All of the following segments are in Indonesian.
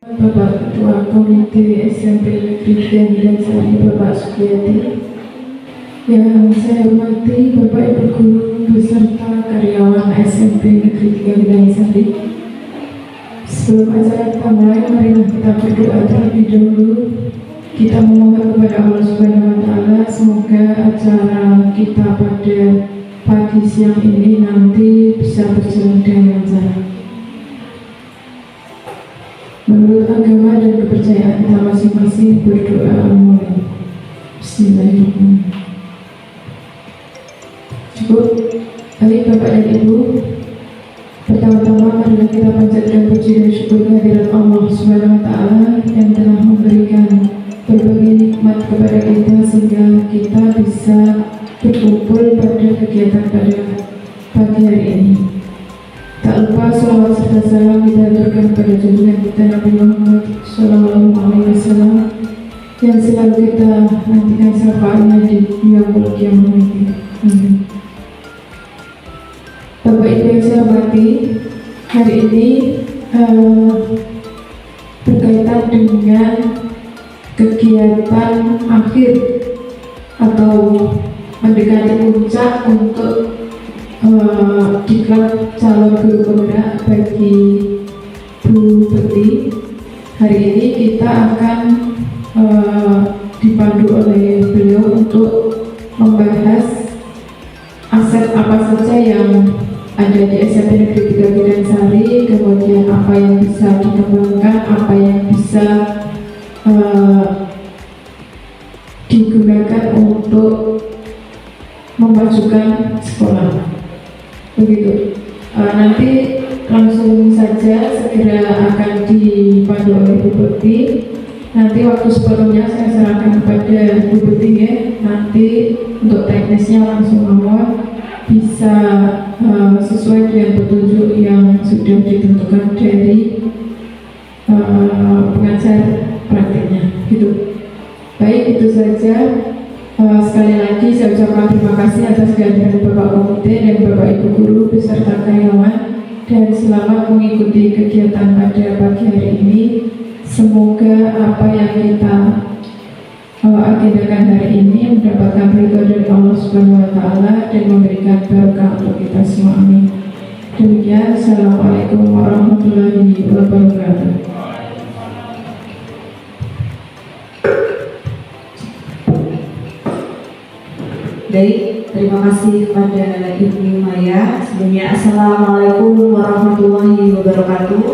Bapak Ketua Komite SMP Negeri Gandansari Bapak Sukiyati, yang saya hormati Bapak Ibu Guru beserta karyawan SMP Negeri Gandansari. Sebelum acara kita mulai, mari kita berdoa terlebih dahulu. Kita memohon kepada Allah Subhanahu wa Ta'ala, semoga acara kita pada pagi siang ini nanti bisa berjalan dengan lancar. Menurut agama dan kepercayaan kita masing-masing, berdoa mulai. Bismillahirrahmanirrahim. Cukup. Baik Bapak dan Ibu, pertama-tama marilah kita panjatkan puji dan syukur kehadirat Allah Subhanahu wa Ta'ala yang telah memberikan berbagai nikmat kepada kita sehingga kita bisa berkumpul pada kegiatan pada pagi hari ini. Tak lupa salawat serta salam kita aturkan pada junjungan kita Nabi Muhammad SAW yang selalu kita nantikan syafaatnya di yaumul qiyamah nanti. Bapak Ibu yang saya hormati, hari ini berkaitan dengan kegiatan akhir atau mendekati puncak untuk diklat calon guru penggerak bagi Bu Bekti. Hari ini kita akan dipandu oleh beliau untuk membahas aset apa saja yang ada di SMP Negeri 3 Gandansari, kemudian apa yang bisa dikembangkan, apa yang bisa digunakan untuk memajukan sekolah. Begitu. Nanti langsung saja segera akan dipandu oleh Bu Bekti. Nanti waktu sepenuhnya saya serahkan kepada Bu Bekti ya. Nanti untuk teknisnya langsung mohon bisa sesuai dengan petunjuk yang sudah ditentukan dari pengajar praktiknya. Gitu. Baik, itu saja. Sekali lagi saya ucapkan terima kasih atas kehadiran Bapak Komite dan Bapak Ibu Guru beserta karyawan, dan selamat mengikuti kegiatan pada pagi hari ini. Semoga apa yang kita agendakan hari ini mendapatkan ridho dari Allah Subhanahu wa Ta'ala dan memberikan berkah untuk kita semua. Amin. Demikian, Assalamualaikum warahmatullahi wabarakatuh. Baik, terima kasih kepada Ibu Maya. Sebelumnya, Assalamualaikum warahmatullahi wabarakatuh.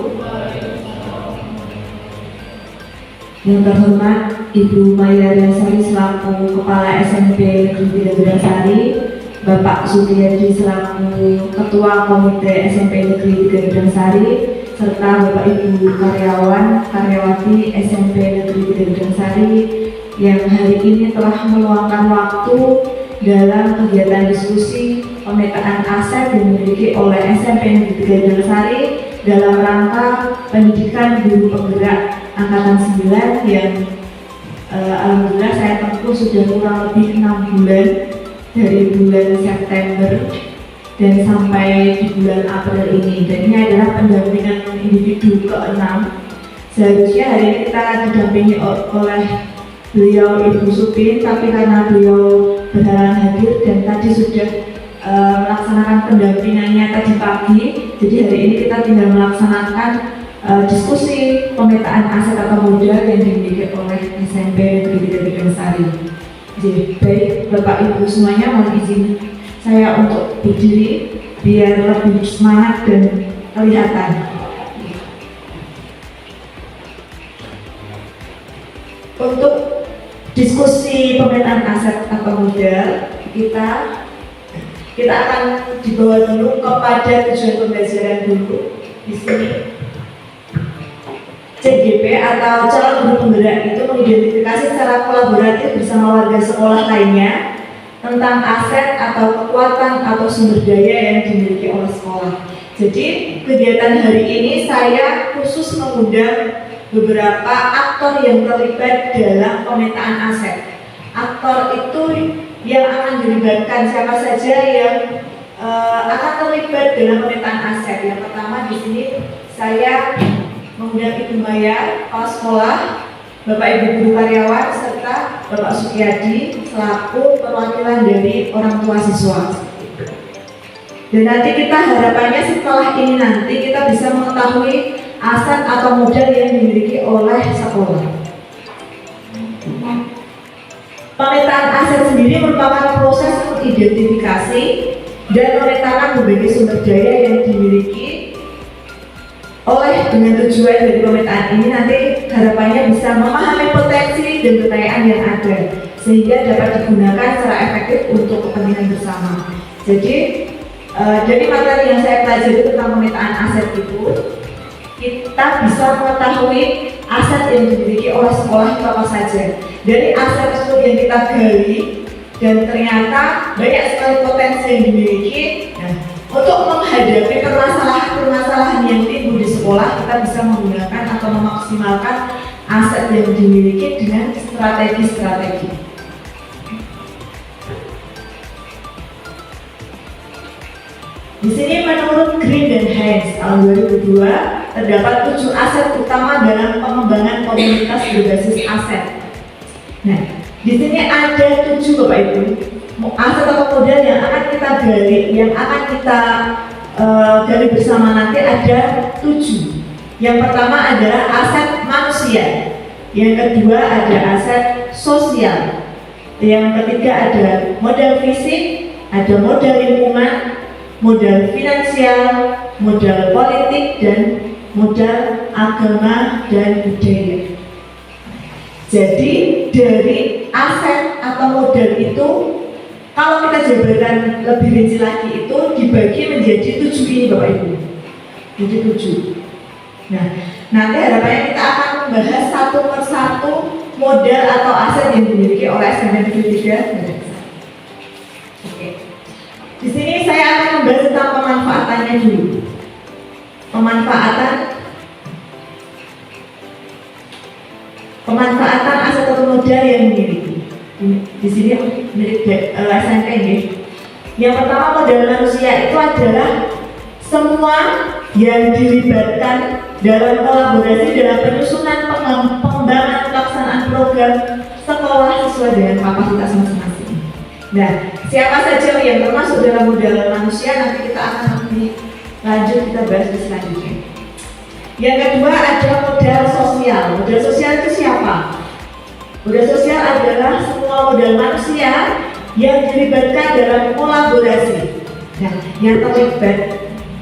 Yang terhormat Ibu Maya Dasari selaku Kepala SMP Negeri 3 Gandansari, Bapak Sukiyati selaku Ketua Komite SMP Negeri 3 Gandansari, serta Bapak Ibu karyawan, karyawati SMP Negeri 3 Gandansari yang hari ini telah meluangkan waktu dalam kegiatan diskusi pemetaan aset yang dimiliki oleh SMP Negeri 3 Gandansari dalam rangka pendidikan guru penggerak angkatan 9 yang alhamdulillah saya tempuh sudah kurang lebih 6 bulan dari bulan September dan sampai di bulan April ini. Dan ini adalah pendampingan individu ke-6. Seharusnya hari ini kita didampingi oleh beliau Ibu Supin, tapi karena beliau berhalangan hadir dan tadi sudah melaksanakan pendampingannya tadi pagi, jadi hari ini kita tinggal melaksanakan diskusi pemetaan aset atau modal yang dimiliki oleh SMP Negeri 3 Gandansari. Jadi baik Bapak Ibu semuanya, mohon izin saya untuk berdiri biar lebih semangat dan kelihatan. Untuk diskusi pemetaan aset atau modal kita akan dibawa dulu kepada tujuan pembelajaran dulu. Di sini CGP atau calon guru penggerak itu mengidentifikasi secara kolaboratif bersama warga sekolah lainnya tentang aset atau kekuatan atau sumber daya yang dimiliki oleh sekolah. Jadi kegiatan hari ini saya khusus mengundang beberapa aktor yang terlibat dalam pemetaan aset. Aktor itu yang akan dilibatkan siapa saja yang akan terlibat dalam pemetaan aset. Yang pertama di sini saya mengundang Ibu Maya, Kepala Sekolah, Bapak Ibu Guru Karyawan, serta Bapak Sukiyadi selaku perwakilan dari orang tua siswa. Dan nanti kita harapannya setelah ini nanti kita bisa mengetahui aset atau modal yang dimiliki oleh sekolah. Pemetaan aset sendiri merupakan proses identifikasi dan memetakan berbagai sumber daya yang dimiliki oleh dengan tujuan dari pemetaan ini nanti harapannya bisa memahami potensi dan kekayaan yang ada sehingga dapat digunakan secara efektif untuk kepentingan bersama. Jadi dari materi yang saya pelajari tentang pemetaan aset itu, kita bisa mengetahui aset yang dimiliki oleh sekolah itu apa saja. Dari aset tersebut yang kita gali dan ternyata banyak sekali potensi yang dimiliki. Nah, untuk menghadapi permasalahan yang timbul di sekolah, kita bisa menggunakan atau memaksimalkan aset yang dimiliki dengan strategi-strategi. Di sini menurut Green dan Heinz tahun 2002 terdapat 7 aset utama dalam pengembangan komunitas berbasis aset. Nah, di sini ada 7 Bapak Ibu aset atau modal yang akan kita gali, yang akan kita gali bersama nanti ada 7. Yang pertama adalah aset manusia, yang kedua ada aset sosial, yang ketiga ada modal fisik, ada modal lingkungan, modal finansial, modal politik, dan modal agama dan budaya. Jadi dari aset atau modal itu, kalau kita jabarkan lebih rinci lagi itu dibagi menjadi 7 ini Bapak Ibu. Jadi 7. Nah, nanti harapannya kita akan membahas satu persatu modal atau aset yang dimiliki oleh SMK Negeri 3. Oke. Di sini saya akan membahas tentang pemanfaatannya dulu. Pemanfaatan aset atau modal yang dimiliki. Di sini milik SMK ini. Yang pertama, modal manusia itu adalah semua yang dilibatkan dalam kolaborasi dalam penyusunan pengembangan pelaksanaan program sekolah sesuai dengan kapasitas masing-masing. Nah, siapa saja yang termasuk dalam modal manusia nanti kita akan lebih lanjut kita bahas di selanjutnya. Yang kedua ada modal sosial. Modal sosial itu siapa? Modal sosial adalah semua modal manusia yang dilibatkan dalam kolaborasi. Nah, yang terlibat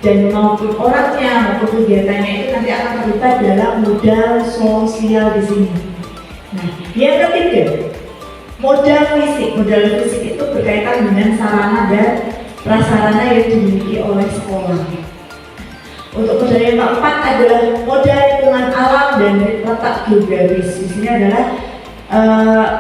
dan maupun orangnya maupun kegiatannya itu nanti akan terlibat dalam modal sosial di sini. Nah, yang ketiga modal fisik. Modal fisik itu berkaitan dengan sarana dan prasarana yang dimiliki oleh sekolah. Untuk modal yang keempat adalah modal lingkungan alam dan letak geografis. Di sini adalah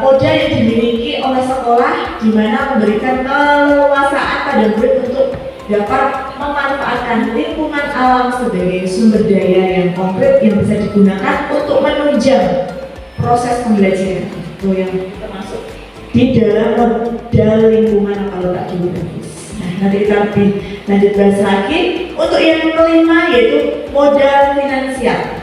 modal yang dimiliki oleh sekolah, di mana memberikan keleluasaan pada murid untuk dapat memanfaatkan lingkungan alam sebagai sumber daya yang konkret yang bisa digunakan untuk menunjang proses pembelajaran. Itu yang termasuk di dalam modal lingkungan atau letak geografis. Nah, nanti kita lebih lanjut bahas lagi. Untuk yang kelima yaitu modal finansial.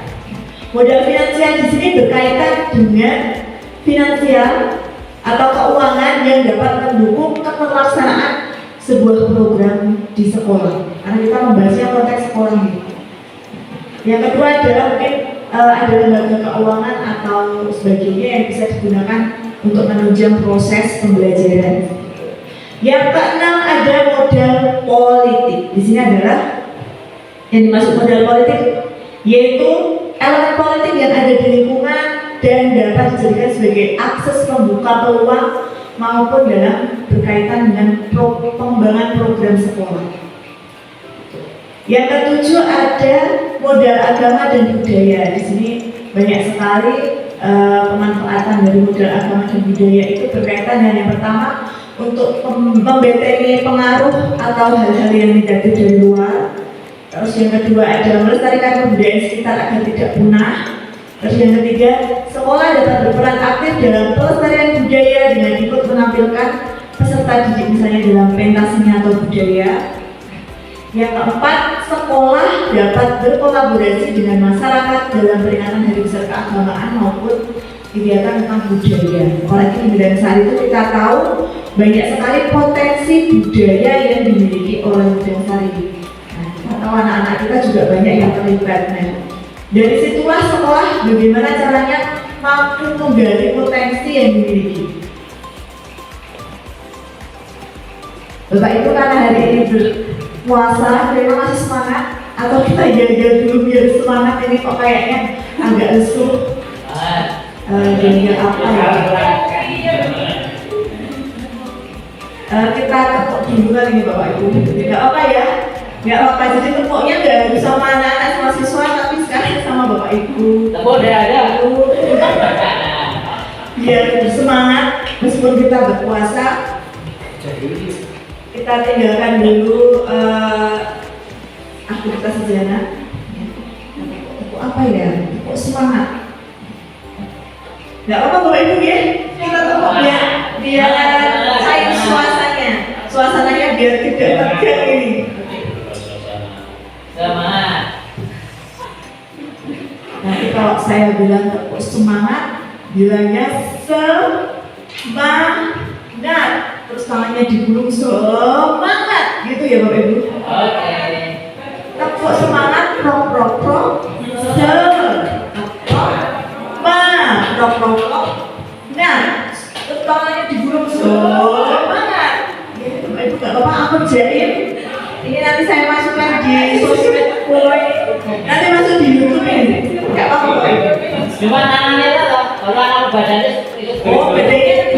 Modal finansial di sini berkaitan dengan finansial atau keuangan yang dapat mendukung keterlaksanaan sebuah program di sekolah. Karena kita membahasnya konteks sekolah ini. Yang kedua adalah mungkin ada lembaga keuangan atau sebagainya yang bisa digunakan untuk menunjang proses pembelajaran. Yang keenam ada modal politik. Di sini adalah yang dimaksud modal politik yaitu elemen politik yang ada di lingkungan dan dapat dijadikan sebagai akses pembuka peluang maupun dalam berkaitan dengan pengembangan program sekolah. Yang ketujuh ada modal agama dan budaya. Di sini banyak sekali pemanfaatan dari modal agama dan budaya itu berkaitan dengan yang pertama untuk membentengi pengaruh atau hal-hal yang negatif dari luar. Terus yang kedua adalah melestarikan kebudayaan sekitar agar tidak punah. Terus yang ketiga, sekolah dapat berperan aktif dalam pelestarian budaya dengan ikut menampilkan peserta didik misalnya dalam pentas seni atau budaya. Yang keempat, sekolah dapat berkolaborasi dengan masyarakat dalam peringatan Hari Besar Keagamaan maupun kegiatan tentang budaya. Apalagi di Medan Sari itu kita tahu banyak sekali potensi budaya yang dimiliki oleh Medan Sari. Nah, kita tahu anak-anak kita juga banyak yang terlibat. Nah, dari situlah sekolah bagaimana caranya mampu menggali potensi yang dimiliki. Bapak Ibu, karena hari ini berpuasa, kira masih semangat atau kita jaga dulu biar semangat ini kok kayaknya agak lesu. Jaga apa ya? Kita tepuk dulu kali ini Bapak Ibu. Tidak apa ya? Nggak apa, jadi tepuknya nggak harus sama anak-anak mahasiswa, tapi sekarang sama Bapak Ibu. Tepuk ada. Biar bersemangat meskipun kita berpuasa. Kita tinggalkan dulu aktivitas sejenak. Tepuk apa ya? Tepuk semangat. Nggak apa Bapak Ibu ya? Kita tepuk biar cair suasananya biar tidak tegang ini. Semangat. Nanti kalau saya bilang tepuk semangat, bilangnya semangat. Terus tangannya digulung semangat, gitu ya Bapak Ibu. Oke. Tepuk semangat, prok. Nah, terus tangannya digulung semangat. Ya, Bapak Ibu nggak apa-apa, aku kerjain. Ini nanti saya masukkan di sosmed boy. Nanti masuk di YouTube ini. Nggak apa-apa Bapak Ibu. Cuma tangannya lah, kalau anak badannya ikut. Oh, bedanya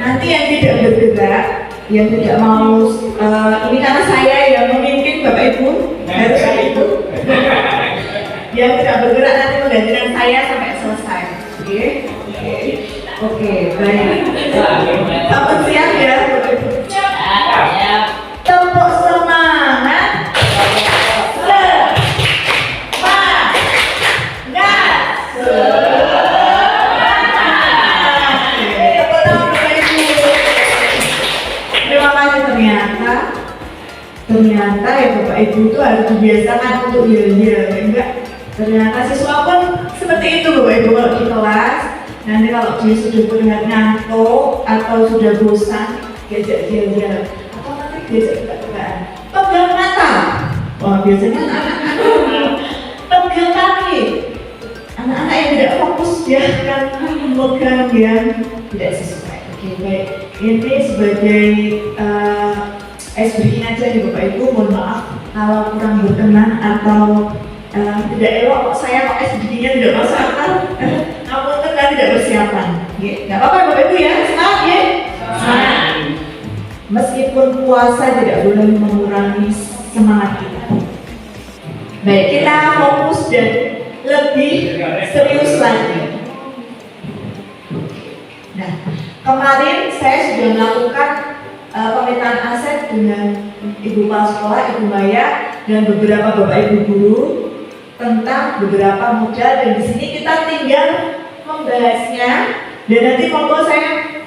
nanti yang tidak bergerak, yang tidak mau ini karena saya yang memimpin Bapak Ibu harus itu. Yang tidak bergerak nanti menggantikan saya sampai selesai. Oke, baik. Selamat siang ya Bapak Ibu. Tepuk semangat. Ternyata ya Bapak Ibu itu harus dibiasakan untuk yel-yel, enggak? Ternyata siswa pun seperti itu Bapak Ibu kalau di kelas. Nanti kalau dia sudah benar ngantuk atau sudah bosan, diajak yel-yel atau nanti diajak tebak-tebakan. Pegang mata. Wah, biasanya anak-anak pegang kaki. Anak-anak yang tidak fokus dia akan memegang yang tidak sesuai. Oke, baik. Ini sebagai es breaking aja nih Bapak Ibu, mohon maaf kalau kurang berkenan atau tidak elok saya pakai es breakingnya tidak masuk akal. Namun kan tidak persiapan. Nggak apa-apa Bapak Ibu ya, semangat ya. Semangat. Meskipun puasa tidak boleh mengurangi semangat kita. Baik, kita fokus dan lebih serius lagi. Nah, kemarin saya sudah melakukan pemetaan aset dengan Ibu Kepala Sekolah, Ibu Maya, dan beberapa Bapak Ibu guru tentang beberapa modal, dan di sini kita tinggal membahasnya. Dan nanti monggo saya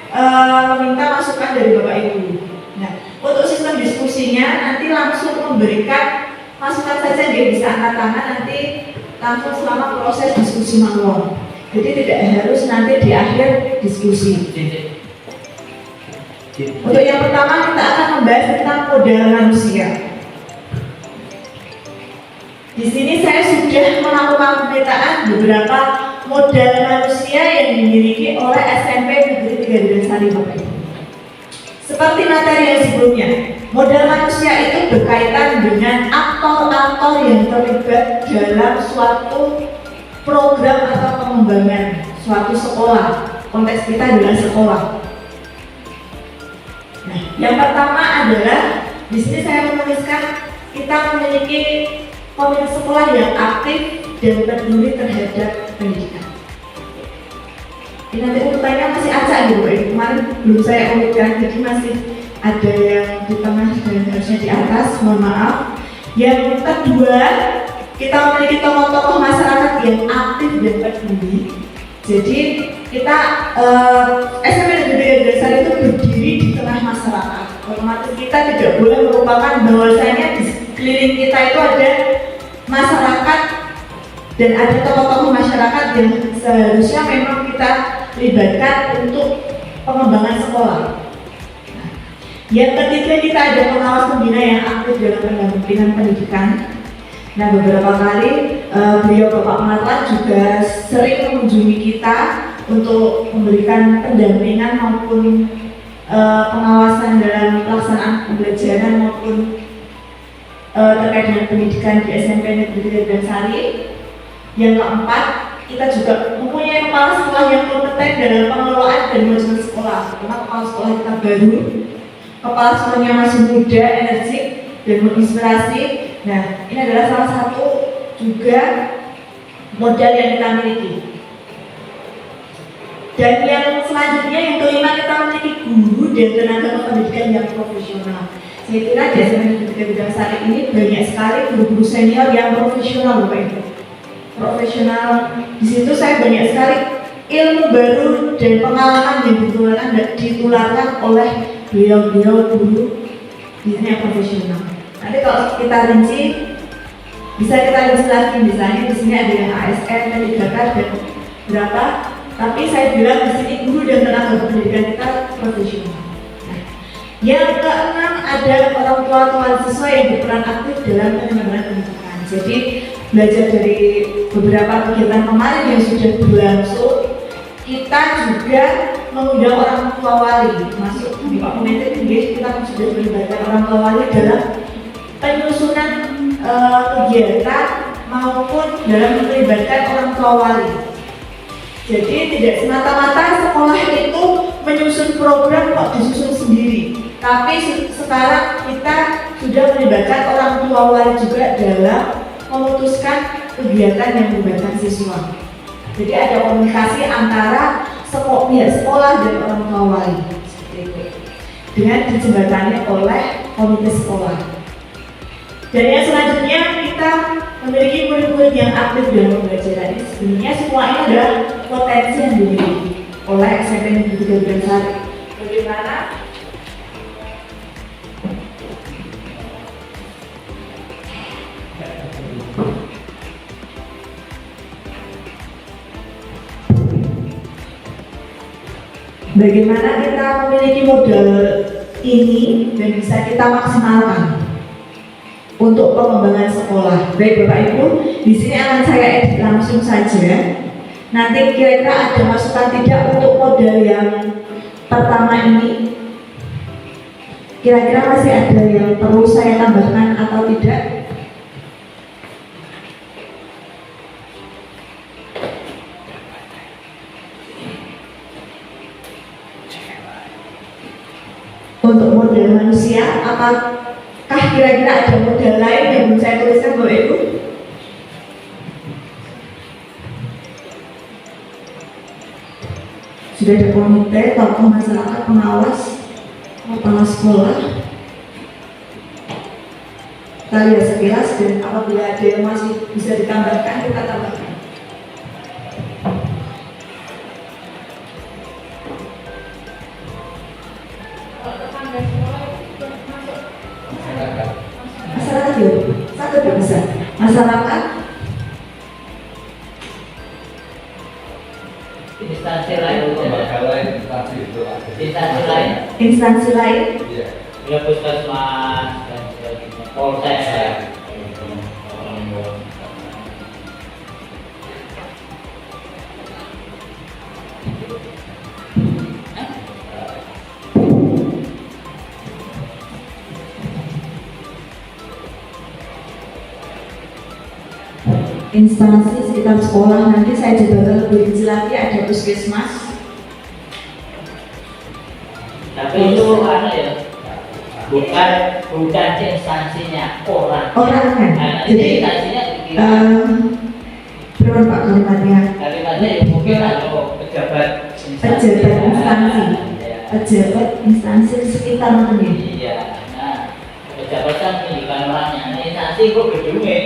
meminta masukan dari Bapak Ibu. Nah, untuk sistem diskusinya nanti langsung memberikan masukan saja, dia bisa angkat tangan nanti langsung selama proses diskusi manual. Jadi tidak harus nanti di akhir diskusi. Untuk yang pertama kita akan membahas tentang modal manusia. Di sini saya sudah melakukan pemetaan beberapa modal manusia yang dimiliki oleh SMP Negeri 3 Medan Sari Bapak Ibu. Seperti materi yang sebelumnya, modal manusia itu berkaitan dengan aktor-aktor yang terlibat dalam suatu program atau pengembangan suatu sekolah. Konteks kita adalah sekolah. Nah, yang pertama adalah di sini saya menuliskan kita memiliki komite sekolah yang aktif dan peduli terhadap pendidikan. Ini nanti urutannya masih acak nih Bu. Kemarin belum saya urutkan, jadi masih ada yang di tengah dan harusnya di atas. Mohon maaf. Yang kedua, kita memiliki tokoh-tokoh masyarakat yang aktif dan peduli. Jadi kita SMP Negeri 3 Dasar itu berdiri di tengah masyarakat. Otomatis kita tidak boleh melupakan bahwasanya di sekeliling kita itu ada masyarakat dan ada tokoh-tokoh masyarakat yang seharusnya memang kita libatkan untuk pengembangan sekolah. Yang ketiga, kita ada pengawas pembina yang aktif dalam pendampingan pendidikan. Nah, beberapa kali beliau Bapak Marwan juga sering mengunjungi kita untuk memberikan pendampingan maupun pengawasan dalam pelaksanaan pembelajaran maupun terkait dengan pendidikan di SMP Negeri 3 Dasari. Yang keempat, kita juga mempunyai kepala sekolah yang kompeten dalam pengelolaan dan manajemen sekolah. Karena kepala sekolah kita baru, kepala sekolahnya masih muda, energik, dan menginspirasi. Nah, ini adalah salah satu juga modal yang kita miliki. Dan yang selanjutnya, yang kelima, kita memiliki guru dan tenaga pendidikan yang profesional. Saya kira di SMP Negeri 3 Dasari ini banyak sekali guru-guru senior yang profesional, Bapak Ibu. Profesional, di situ saya banyak sekali ilmu baru dan pengalaman yang ditularkan oleh beliau-beliau guru di sini yang profesional. Nanti kalau kita rinci, bisa kita rinci lagi, misalnya di sini ada yang ASN, P3K dan berapa. Tapi saya bilang di sini guru dan tenaga pendidikan kita profesional. Nah, yang keenam, ada orang tua siswa yang berperan aktif dalam penyelenggaraan pendidikan. Jadi belajar dari beberapa kegiatan kemarin yang sudah berlangsung, kita juga mengundang orang tua wali, masuk di Pak Pemimpin Inggris, kita sudah melibatkan orang tua wali dalam penyusunan kegiatan maupun dalam melibatkan orang tua wali. Jadi tidak semata-mata sekolah itu menyusun program kok disusun sendiri, tapi sekarang kita sudah melibatkan orang tua wali juga dalam memutuskan kegiatan yang melibatkan siswa. Jadi ada komunikasi antara pihak sekolah dan orang tua wali, seperti itu, dengan dijembatani oleh komite sekolah. Dan yang selanjutnya, kita memiliki murid-murid yang aktif dalam pembelajaran. Sebenarnya semua ini adalah potensi yang dimiliki oleh SMP Negeri 3 Dasari. Bagaimana bagaimana kita memiliki modal ini dan bisa kita maksimalkan untuk pengembangan sekolah. Baik Bapak Ibu, di sini akan saya edit langsung saja. Nanti kira-kira ada masukan tidak untuk modal yang pertama ini? Kira-kira masih ada yang perlu saya tambahkan atau tidak? Untuk modal manusia, apakah kira-kira ada modal lain yang belum saya tuliskan Bapak Ibu? Sudah ada komite, tokoh masyarakat, pengawas, kepala sekolah. Kita lihat sekilas dan apabila ada yang masih bisa ditambahkan, kita tambahkan. Masyarakat ya, satu bisa. Masyarakat, Instansi lain, instansi lain, ya puskesmas dan sebagainya, polsek. instansi sekitar sekolah. Nanti saya jabarkan lebih rinci lagi, ada puskesmas. Tapi itu apa ya? Bukan instansinya, orang. Orangnya. Nah, Jadi instansinya berapa Pak kalimatnya? kalimatnya ya mungkin atau pejabat Pejabat instansi, pejabat instansi sekitar mana ya? Iya. Nah, pejabat kan pendidikan orangnya. Nah, instansi kok gedungnya?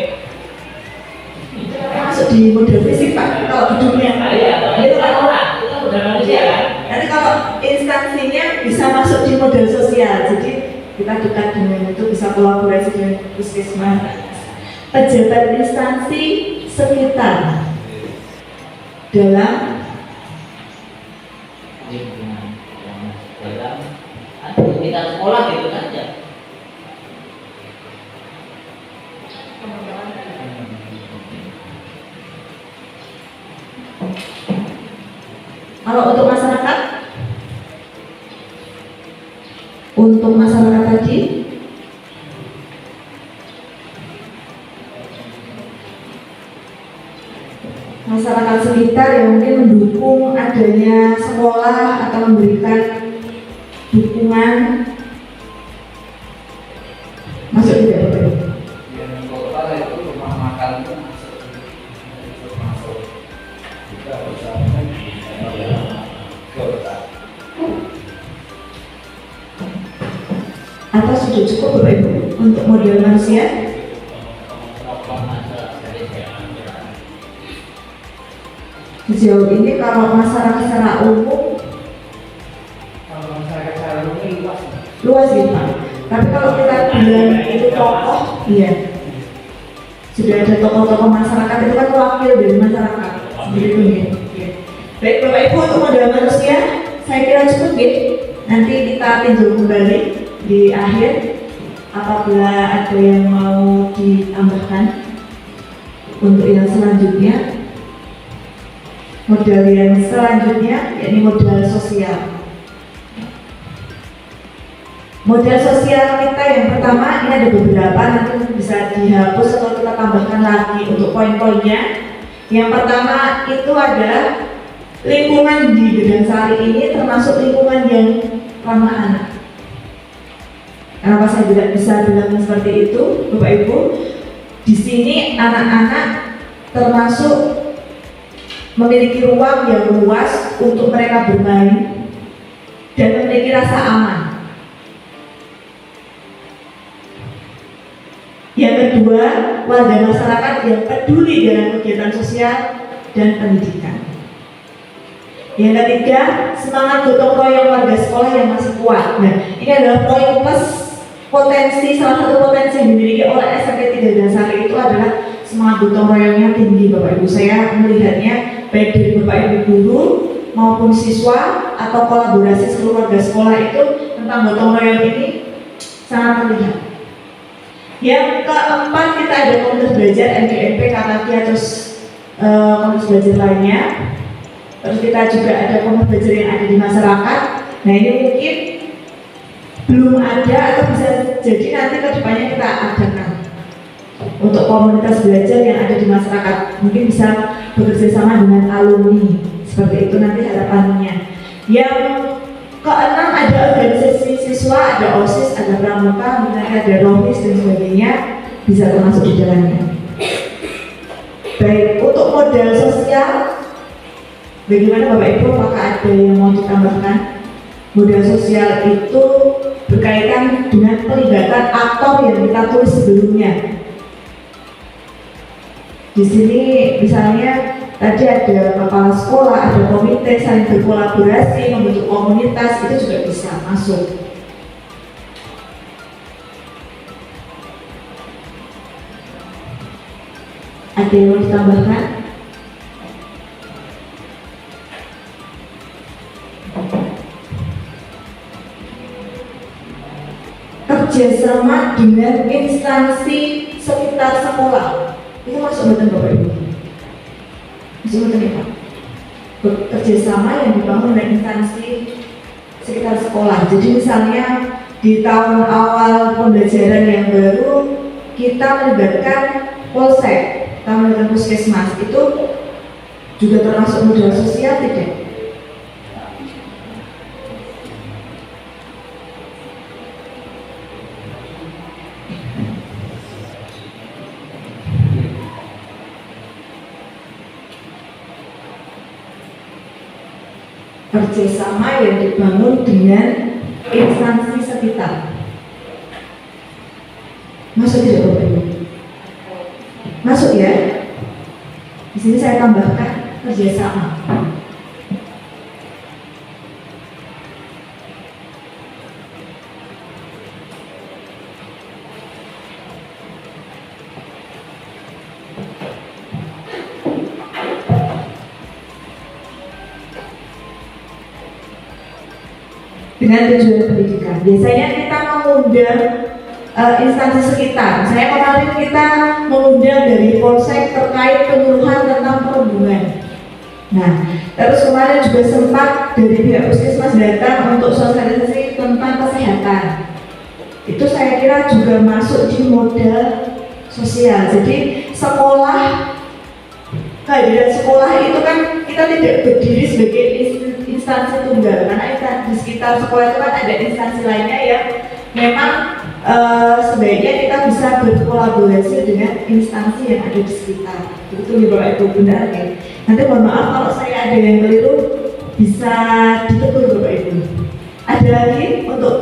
Masuk di model fisik Pak, kalau gedungnya Iya, itu kan orang, itu kan udah sosial kan? Nanti kalau instansinya bisa masuk di model sosial, jadi kita dekat dengan itu, bisa kolaborasi dengan puskesmas. Pejabat instansi sekitar dalam Lingkungan dalam aktivitas sekolah gitu saja. Kalau untuk masyarakat tadi, masyarakat sekitar yang mungkin mendukung adanya sekolah atau memberikan dukungan, masuk tidak Bapak Ibu? Yang kota itu rumah makan itu masuk kita bersama di kota. Atau sudah cukup Bapak Ibu untuk model manusia? Sejauh ini kalau masyarakat secara umum Kalau masyarakat secara umum luas. luas sih Pak. Tapi kalau kita bilang itu tokoh, iya. Sudah ada tokoh-tokoh masyarakat itu kan wakil dari masyarakat. Begitu ya. Baik Bapak Ibu, untuk model manusia saya kira cukup ya. Nanti kita tinjau kembali di akhir apabila ada yang mau ditambahkan untuk yang selanjutnya. Model yang selanjutnya yakni model sosial. Model sosial kita yang pertama ini ada beberapa, nanti bisa dihapus atau kita tambahkan lagi untuk poin-poinnya. Yang pertama itu adalah lingkungan di Gedangsari ini termasuk lingkungan yang ramah anak. Kenapa saya tidak bisa bilang seperti itu, Bapak Ibu? Di sini anak-anak termasuk memiliki ruang yang luas untuk mereka bermain dan memiliki rasa aman. Yang kedua, warga masyarakat yang peduli dengan kegiatan sosial dan pendidikan. Yang ketiga, semangat gotong royong warga sekolah yang masih kuat. Nah, ini adalah poin plus potensi, salah satu potensi yang dimiliki oleh SMP 3 Dasar itu adalah semangat gotong royongnya tinggi Bapak Ibu. Saya melihatnya baik dari Bapak Ibu guru maupun siswa atau kolaborasi seluruh warga sekolah itu tentang gotong royong ini sangat terlihat. Yang keempat, kita ada komunitas belajar MGMP, KKK, terus komunitas belajar lainnya. Terus kita juga ada komunitas belajar yang ada di masyarakat. Nah ini mungkin belum ada atau bisa jadi nanti kedepannya kita adakan untuk komunitas belajar yang ada di masyarakat. Mungkin bisa bekerja sama dengan alumni, seperti itu nanti harapannya. Yang keenam ada organisasi siswa, ada OSIS, ada pramuka, misalnya ada rohis dan sebagainya, bisa termasuk di dalamnya. Baik, untuk model sosial, bagaimana Bapak Ibu, apakah ada yang mau ditambahkan? Model sosial itu berkaitan dengan pelibatan aktor yang kita tulis sebelumnya. Di sini misalnya tadi ada kepala sekolah, ada komite saling berkolaborasi membentuk komunitas, itu juga bisa masuk. Ada yang mau ditambahkan? Kerjasama dengan instansi sekitar sekolah itu masuk betul Bapak Ibu? Masuk betul ya Pak? Kerjasama yang dibangun dengan instansi sekitar sekolah. Jadi misalnya di tahun awal pembelajaran yang baru kita melibatkan polsek, kita melibatkan puskesmas, itu juga termasuk modal sosial tidak? Kerjasama yang dibangun dengan instansi sekitar. Masuk tidak Bapak Ibu? Masuk ya? Di sini saya tambahkan kerjasama. dengan tujuan pendidikan. Biasanya kita mengundang instansi sekitar. Misalnya kemarin kita mengundang dari Polsek terkait penyuluhan tentang perhubungan. Nah, terus kemarin juga sempat dari pihak puskesmas datang untuk sosialisasi tentang kesehatan. Itu saya kira juga masuk di modal sosial. Jadi sekolah, kehadiran sekolah itu kan kita tidak berdiri sebagai instansi tunggal, karena di sekitar sekolah itu kan ada instansi lainnya yang memang sebaiknya kita bisa berkolaborasi dengan instansi yang ada di sekitar. Itu ya Bapak Ibu, benar ya. Nanti mohon maaf kalau saya ada yang keliru, bisa ditegur Bapak Ibu. Ada lagi untuk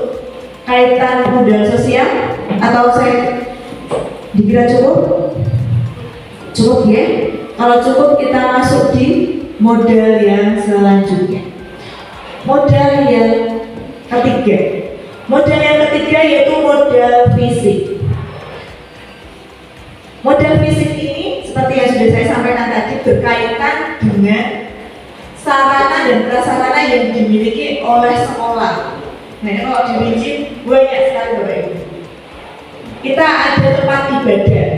kaitan modal sosial atau saya dikira cukup? Cukup ya? Kalau cukup kita masuk di modal yang selanjutnya. Modal yang ketiga. Modal yang ketiga yaitu modal fisik. Modal fisik ini seperti yang sudah saya sampaikan tadi berkaitan dengan sarana dan prasarana yang dimiliki oleh sekolah. Nah, ini kalau dirinci banyak sekali Bapak Ibu. Kita ada tempat ibadah.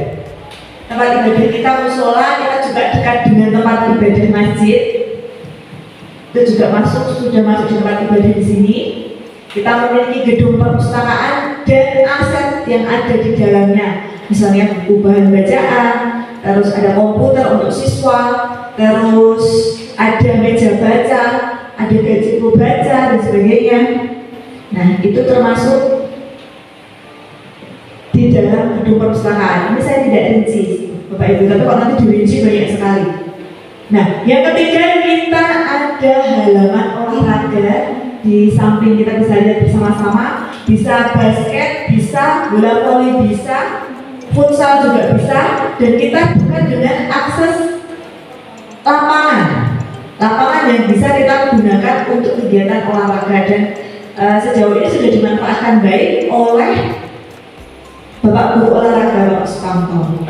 Tempat ibadah kita musola, kita juga dekat dengan tempat ibadah masjid. Itu juga sudah masuk di tempat ibadah di sini. Kita memiliki gedung perpustakaan dan aset yang ada di dalamnya, misalnya buku bahan bacaan, terus ada komputer untuk siswa, terus ada meja baca, ada gazebo baca dan sebagainya. Nah, itu termasuk di dalam gedung perpustakaan. Ini saya tidak rinci, Bapak Ibu, tapi kalau nanti dirinci banyak sekali. Nah, yang ketiga kita ada halaman olahraga. Di samping kita bisa lihat bersama-sama, bisa basket, bisa bola voli, bisa futsal juga bisa, dan kita bukan dengan akses lapangan yang bisa kita gunakan untuk kegiatan olahraga, dan sejauh ini sudah dimanfaatkan baik oleh Bapak Guru Olahraga Bapak Sukamto.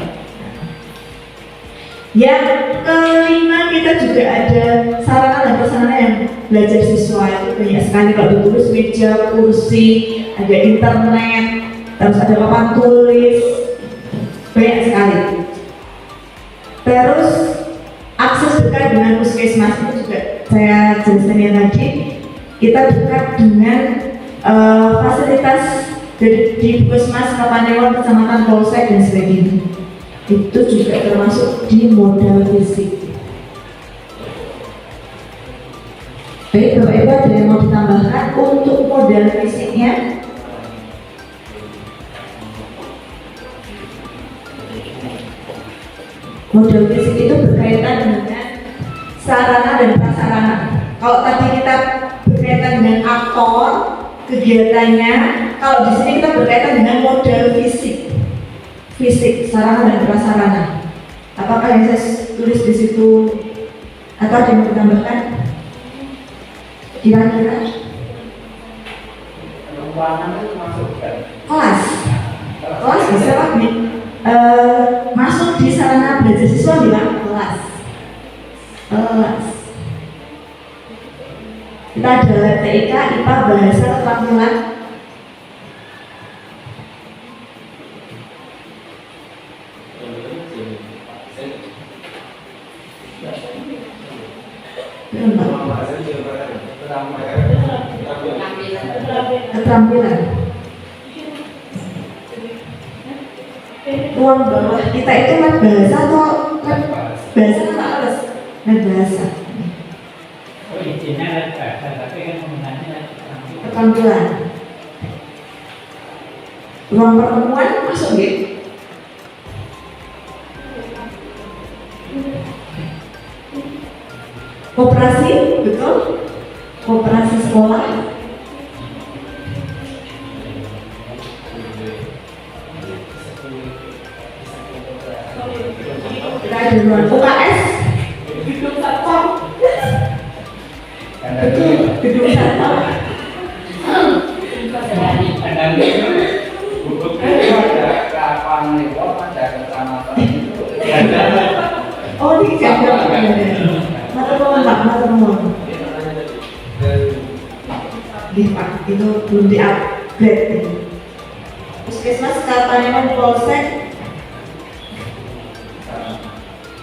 Yang kelima, kita juga ada sarana dan prasarana yang belajar siswa. Itu banyak sekali, kalau ditulis meja, kursi, ada internet, terus ada papan tulis, banyak sekali. Terus akses dekat dengan puskesmas itu juga saya jelaskan yang tadi. Kita dekat dengan fasilitas di puskesmas Kapanewon, Kecamatan Polsek dan sebagainya. Itu juga termasuk di modal fisik. Baik Bapak Ibu, ada yang mau ditambahkan untuk modal fisiknya? Modal fisik itu berkaitan dengan sarana dan prasarana. Kalau tadi kita berkaitan dengan aktor, kegiatannya, kalau di sini kita berkaitan dengan modal fisik, sarana dan prasarana. Apakah yang saya tulis di situ atau ada yang mau ditambahkan? Kira-kira? Ruangan itu masuk kan? Kelas bisa Pak nih. Masuk di sarana belajar siswa bilang kelas. Kita ada TIK, IPA, bahasa, keterampilan. Keterampilan. Ruang bawah kita itu lab bahasa atau lab bahasa atau lab bahasa? Oh, izinnya lab bahasa, tapi kan penggunaannya Keterampilan. Ruang pertemuan masuk gitu. Koperasi, betul? Koperasi sekolah. Kita ada ruang UKS, gedung satpam, gedung satpam. Oh, di mata pemohon. Iya Pak, itu belum di-upgrade. Puskesmas, Kartanyaman, Polsek.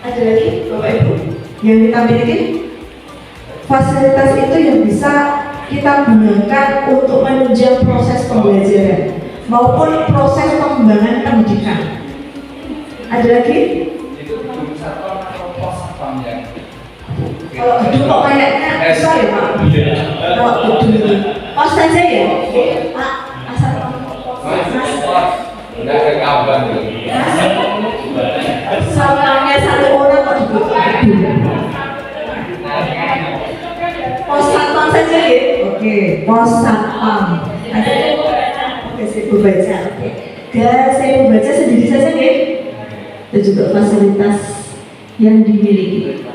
Ada lagi Bapak Ibu yang kita miliki? Fasilitas itu yang bisa kita gunakan untuk menunjang proses pembelajaran maupun proses pengembangan pendidikan. Ada lagi? Itu gedung satpam atau pos satpam ya? Kalau gedung kok kayaknya besar ya Pak? Kalau gedung itu pos saja ya? Pak, asal Udah ada kabar nih. samanya satu orang kok disebut gedung. Pos satpam saja ya? Oke, pos satpam. Ada oke, saya baca. Oke, saya membaca sendiri saja ya. Itu juga fasilitas yang dimiliki.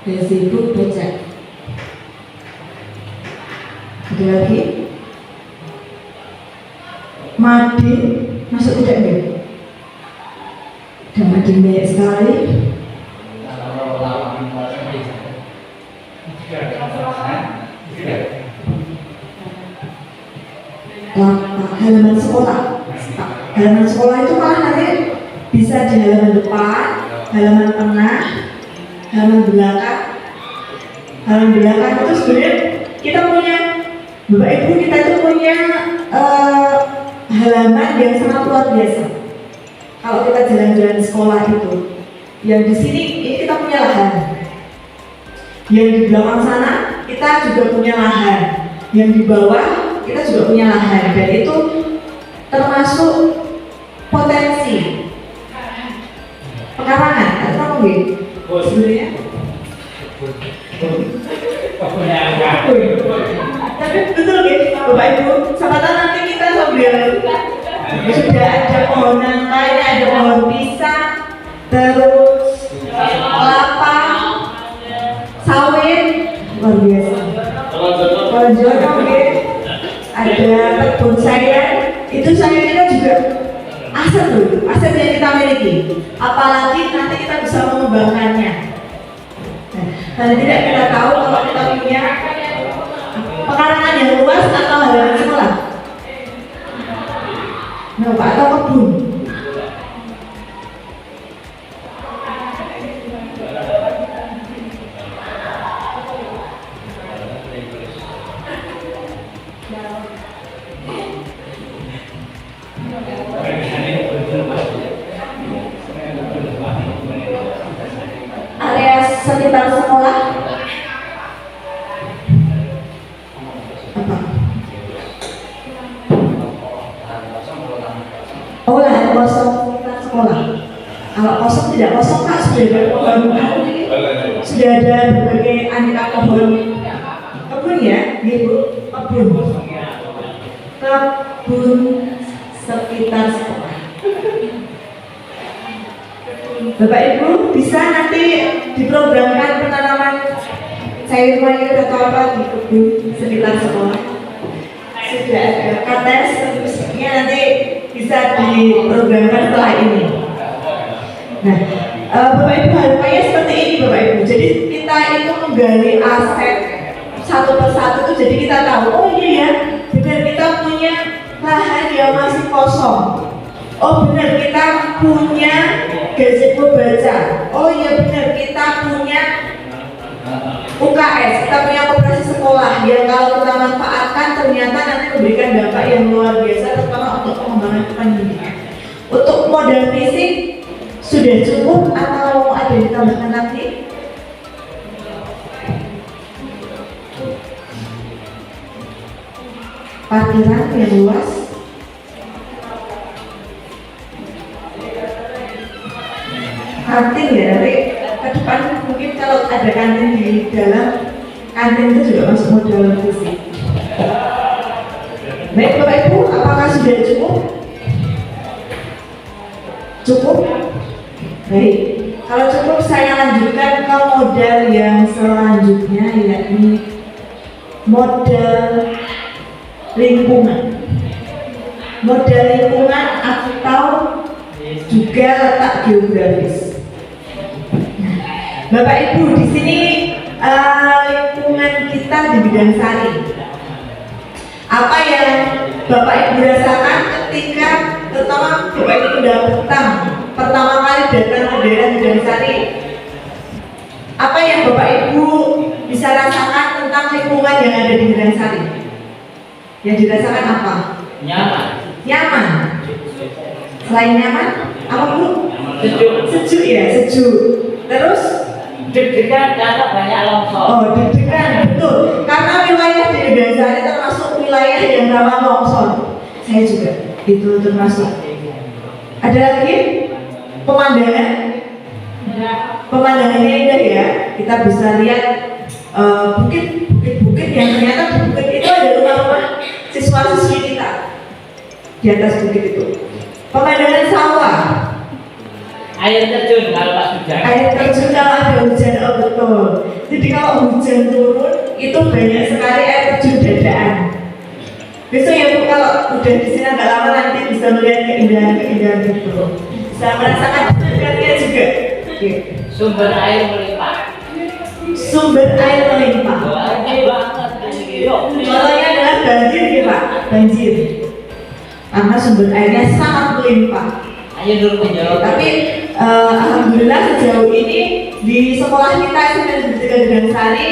Ya, sibuk baca. Ada lagi? Madi masuk tidak nih? Dan madi banyak sekali. Kalau lapangan bola di sana. Halaman sekolah. Halaman sekolah itu malah nanti bisa di halaman depan, halaman tengah, halaman belakang. Halaman belakang itu sebenarnya kita punya, Bapak Ibu, kita itu punya halaman yang sangat luar biasa. Kalau kita jalan-jalan di sekolah itu, yang di sini ini kita punya lahan. Yang di belakang sana kita juga punya lahan. Yang di bawah kita juga punya lahan, dan itu termasuk potensi pekarangan atau apa gitu sebenarnya. Tapi betul gitu Bapak Ibu, siapa tahu nanti kita sambil sudah ada pohon nangka, ada pohon pisang, terus kelapa, sawit, luar biasa. Kalau jodoh ada kebun sayur, itu sayur kita juga aset loh, aset yang kita miliki. Apalagi nanti kita bisa mengembangkannya. Nah, tidak kita tahu kalau kita punya pekarangan yang luas atau halaman sekolah. Nah, Pak, atau kebun. Area sekitar sekolah apa? Oh, lahan kosong sekitar sekolah. Kalau kosong tidak kosong Pak, sudah ada pohon, sudah ada berbagai aneka pohon. Kebun ya, Ibu, kebun. Kebun sekitar sekolah. Bapak Ibu bisa nanti diprogramkan penanaman sayur-mayur atau apa di kebun sekitar sekolah. Sudah ada kates, terusnya nanti bisa diprogramkan setelah ini. Nah, Bapak Ibu harapannya seperti ini Bapak Ibu. Jadi kita itu menggali aset satu persatu tuh, jadi kita tahu, oh iya ya, benar kita punya lahan yang masih kosong. Oh benar kita punya gazebo baca. Oh iya benar kita punya UKS, kita punya koperasi sekolah yang kalau kita manfaatkan ternyata nanti memberikan dampak yang luar biasa, terutama untuk pengembangan pendidikan. Untuk modal fisik sudah cukup atau ada yang ditambahkan lagi? Parkiran yang luas. Kantin ya, nanti ke depan mungkin kalau ada kantin di dalam, kantin itu juga masuk modal fisik. Baik Bapak Ibu, apakah sudah cukup? Cukup? Baik, kalau cukup saya lanjutkan ke modal yang selanjutnya, yakni modal lingkungan. Modal lingkungan atau juga letak geografis. Bapak Ibu, di sini lingkungan kita di bidang sari. Apa yang Bapak Ibu rasakan ketika terutama Bapak Ibu pertama kali datang ke daerah bidang sari? Apa yang Bapak Ibu bisa rasakan tentang lingkungan yang ada di bidang sari? Yang dirasakan apa? Nyaman. Nyaman. Selain nyaman, apa Bu? Sejuk. Sejuk ya, sejuk. Terus Deg-degan karena banyak longsor. oh, deg-degan, betul. Karena wilayah di Bidang termasuk wilayah yang rawan longsor. Saya juga itu termasuk. Ada lagi pemandangan? Pemandangannya indah ya. Kita bisa lihat bukit-bukit yang ternyata di bukit itu ada rumah-rumah siswa-siswi kita di atas bukit itu. Pemandangan sawah. Air terjun kalau pas hujan. Air terjun kalau ada hujan, oh betul. Jadi kalau hujan turun itu banyak sekali air terjun dadaan. Besok ya Bu, kalau udah di sini agak lama nanti bisa melihat keindahan-keindahan itu. Bisa merasakan keindahannya juga. Oke. Sumber air melimpah. Sumber air melimpah. Banyak banget. Contohnya adalah banjir ya Pak, banjir. Karena sumber airnya sangat melimpah. Ayo dulu menjawab. Tapi alhamdulillah sejauh ini di sekolah kita SMP Negeri Sari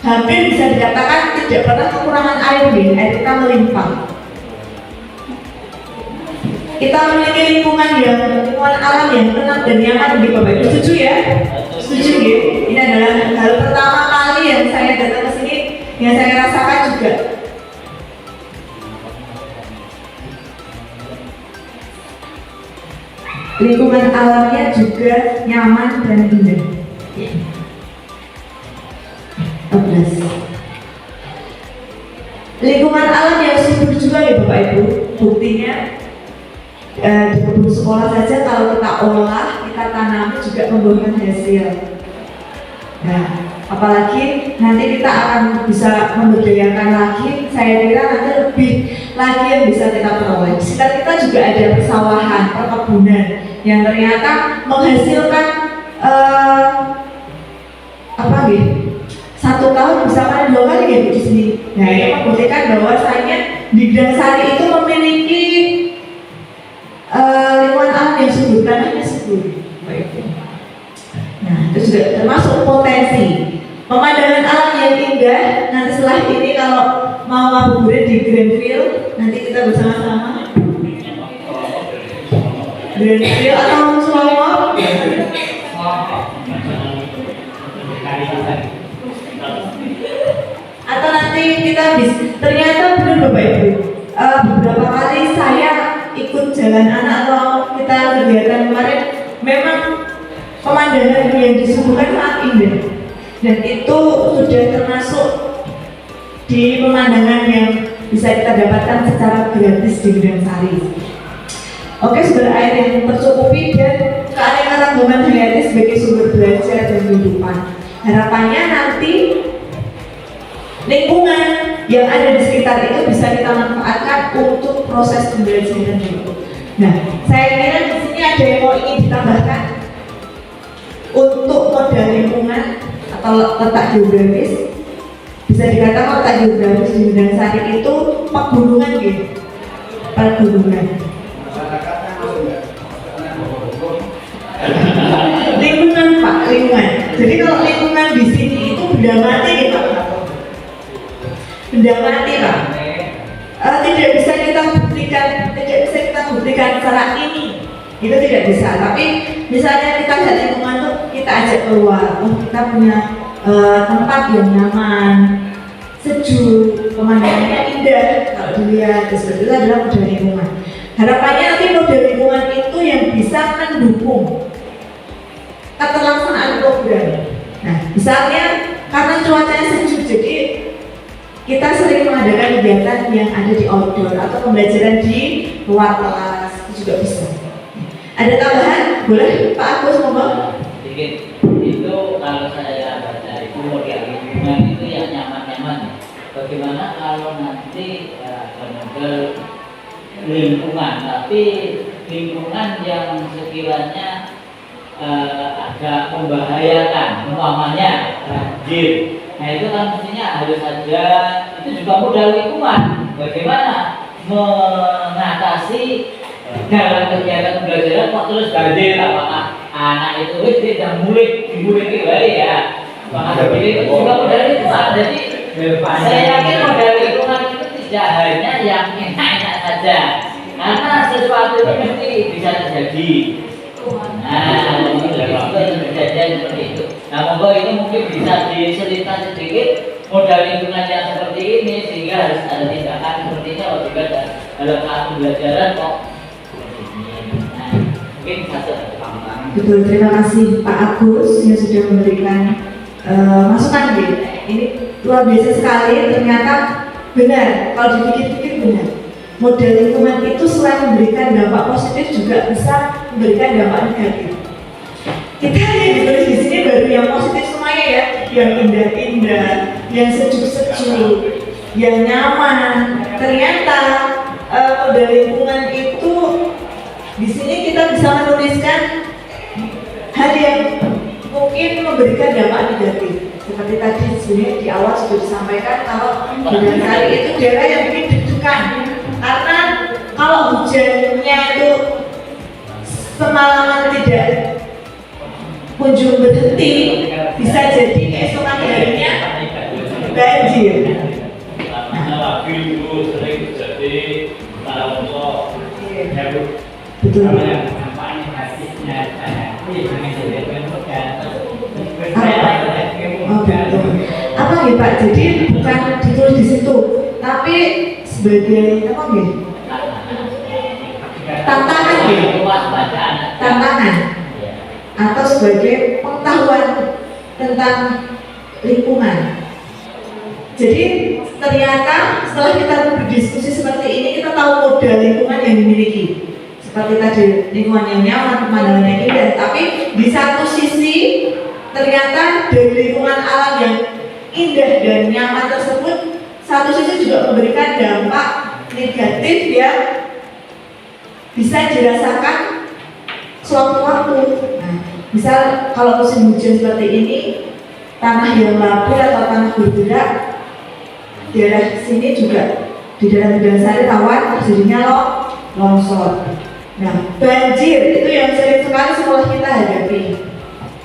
hampir bisa dikatakan tidak pernah kekurangan air, air kita melimpah. Kita memiliki lingkungan alam yang tenang dan nyaman di Bapak Ibu. Setuju ya? Setuju ya? Ini adalah hal pertama kali yang saya datang ke sini yang saya rasakan juga. Lingkungan alamnya juga nyaman dan indah. 14. Lingkungan alam yang subur juga ya Bapak Ibu. Buktinya di kebun sekolah saja kalau kita olah, kita tanam juga membuahkan hasil. Nah, apalagi nanti kita akan bisa memberdayakan lagi. Saya kira nanti lebih lagi yang bisa kita peroleh. Di sekitar kita juga ada persawahan, perkebunan yang ternyata menghasilkan satu tahun bisa panen 2 kali ya di sini. Nah, ini membuktikan bahwasanya di Bidang Sari itu memiliki lingkungan alam yang subur, tanahnya subur. Nah, itu juga termasuk potensi pemandangan alam yang indah. Nanti setelah ini kalau mau ngabuburit di Grandville, nanti kita bersama-sama Grandville atau Slomo atau nanti kita ternyata benar Bapak Ibu, beberapa kali saya ikut jalan anak atau kita kegiatan kemarin, memang pemandangan yang disuguhkan sangat indah dan itu sudah termasuk di pemandangan yang bisa kita dapatkan secara gratis di Bidang Sari. Oke, sumber air yang tercukupi dan keanekaragaman hayati sebagai sumber belajar dan kehidupan. Harapannya nanti lingkungan yang ada di sekitar itu bisa kita manfaatkan untuk proses pembelajaran itu. Nah, saya kira di sini ada yang mau ingin ditambahkan untuk modal lingkungan atau letak geografis. Bisa dikatakan letak geografis di Bidang Sari itu pegunungan gitu, pegunungan. Lingkungan Pak, lingkungan. Jadi kalau lingkungan di sini itu benda mati gitu. Benda mati Pak. Tidak bisa kita buktikan secara ini. Itu tidak bisa. Tapi misalnya kita lihat lingkungan tuh kita ajak keluar. Oh, kita punya tempat yang nyaman, sejuk, pemandangannya indah. Kalau dilihat, itu adalah model lingkungan. Harapannya nanti model lingkungan itu yang bisa mendukung keterlaksanaan program. Nah, misalnya karena cuacanya sejuk, jadi kita sering mengadakan kegiatan yang ada di outdoor atau pembelajaran di luar kelas, itu juga bisa. Ada tambahan? Boleh Pak Agus ngomong? Sedikit. Itu kalau saya baca itu model lingkungan itu yang nyaman-nyaman. Bagaimana kalau nanti model lingkungan, tapi lingkungan yang sekiranya agak membahayakan, umpamanya banjir. Nah itu kan mestinya harus ada, itu juga modal lingkungan. Bagaimana mengatasi dalam kegiatan pembelajaran kok terus banjir, apakah anak itu tidak dimulik baik ya. Maka itu juga modal lingkungan. Jadi saya yakin modal lingkungan itu tidak hanya yang enak-enak saja, karena sesuatu itu mesti bisa terjadi. Nah, itu kejadian seperti itu. Nah, monggo itu mungkin bisa diceritakan sedikit modal lingkungan yang seperti ini sehingga harus ada tindakan seperti ini kalau juga dalam saat pembelajaran kok. Nah, mungkin satu. Betul, terima kasih Pak Agus yang sudah memberikan masukan gitu. Ini luar biasa sekali, ternyata benar, kalau dipikir-pikir benar. Model lingkungan itu selain memberikan dampak positif juga bisa memberikan dampak negatif. Kita yang ditulis di sini baru yang positif semuanya ya, yang indah-indah, yang sejuk-sejuk, yang nyaman. Ternyata model lingkungan itu di sini kita bisa menuliskan hal yang mungkin memberikan dampak negatif. Seperti tadi sebenarnya di awal sudah disampaikan kalau Gunung Sari itu daerah yang bikin deg-degan karena kalau hujannya itu semalaman tidak kunjung berhenti bisa jadi keesokan harinya banjir. Betul. Apa ya Pak? Jadi bukan ditulis di situ, tapi sebagai apa ya? Tantangan ya? Tantangan atau sebagai pengetahuan tentang lingkungan. Jadi ternyata setelah kita berdiskusi seperti ini, kita tahu modal lingkungan yang dimiliki. Seperti tadi lingkungan yang nyaman, pemandangan yang indah. Tapi di satu sisi ternyata dari lingkungan alam yang indah dan nyaman tersebut, satu sisi juga memberikan dampak negatif yang bisa dirasakan sewaktu-waktu. Nah, misal kalau musim hujan seperti ini, tanah yang labil atau tanah bergerak, daerah sini juga di daerah Gunung Sari rawan terjadinya longsor. Nah, banjir itu yang sering sekali sekolah kita hadapi.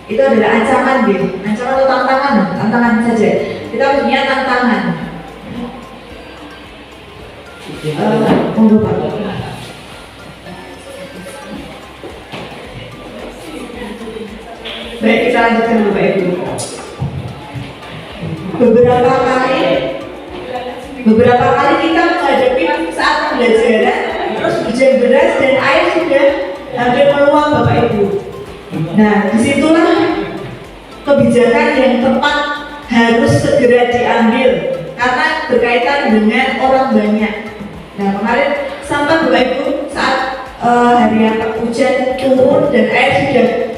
Itu adalah ancaman gitu, ancaman atau tantangan saja. Kita punya tantangan. Monggo Pak. Baik, kita lanjutkan dulu Pak Ibu. Beberapa kali kita menghadapi saat pembelajaran, terus hujan deras dan air sudah hampir meluap Bapak Ibu. Nah, disitulah kebijakan yang tepat harus segera diambil karena berkaitan dengan orang banyak. Nah, kemarin sampai Bapak Ibu saat hari yang hujan turun dan air sudah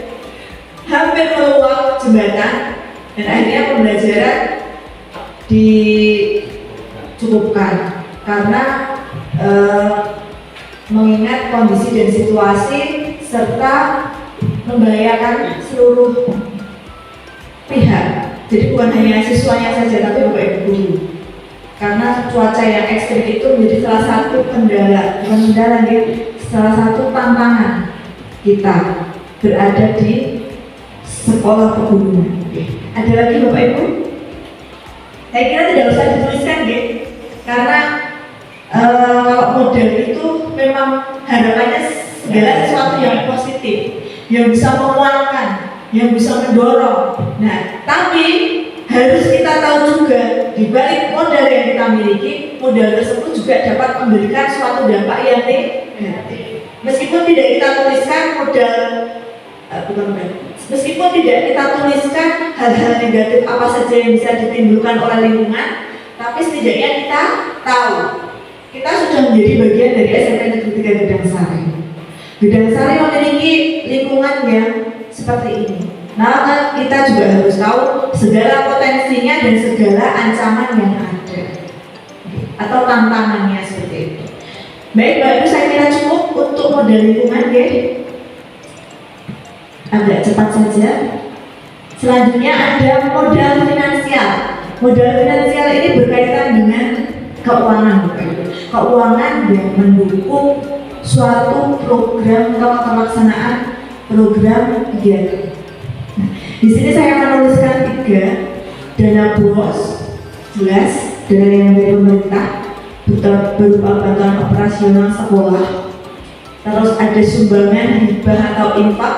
hampir meluap jembatan dan akhirnya pembelajaran dicukupkan karena mengingat kondisi dan situasi serta membahayakan seluruh pihak. Jadi bukan hanya siswanya saja tapi Bapak Ibu guru. Karena cuaca yang ekstrim itu menjadi salah satu salah satu tantangan kita berada di sekolah pegunungan. Ada lagi Bapak Ibu? Saya kira tidak usah dituliskan karena kalau model itu memang harapannya segala sesuatu yang positif, yang bisa menguatkan, yang bisa mendorong. Nah, tapi harus kita tahu juga di balik modal yang kita miliki, modal tersebut juga dapat memberikan suatu dampak yang negatif. Meskipun tidak kita tuliskan meskipun tidak kita tuliskan hal-hal negatif apa saja yang bisa ditimbulkan oleh lingkungan, tapi setidaknya kita tahu kita sudah menjadi bagian dari SMP Negeri 3 Gedang Sari. Gedang Sari memiliki lingkungan yang seperti ini. Nah, kita juga harus tahu segala potensinya dan segala ancaman yang ada atau tantangannya seperti itu. Baik, Bapak Ibu, saya kira cukup untuk model lingkungan, agak cepat saja. Selanjutnya ada modal finansial. Modal finansial ini berkaitan dengan keuangan, keuangan yang mendukung suatu program atau pelaksanaan program kegiatan. Nah, di sini saya menuliskan 3: dana boros, jelas dana yang dari pemerintah berupa bantuan operasional sekolah. Terus ada sumbangan, hibah atau infak.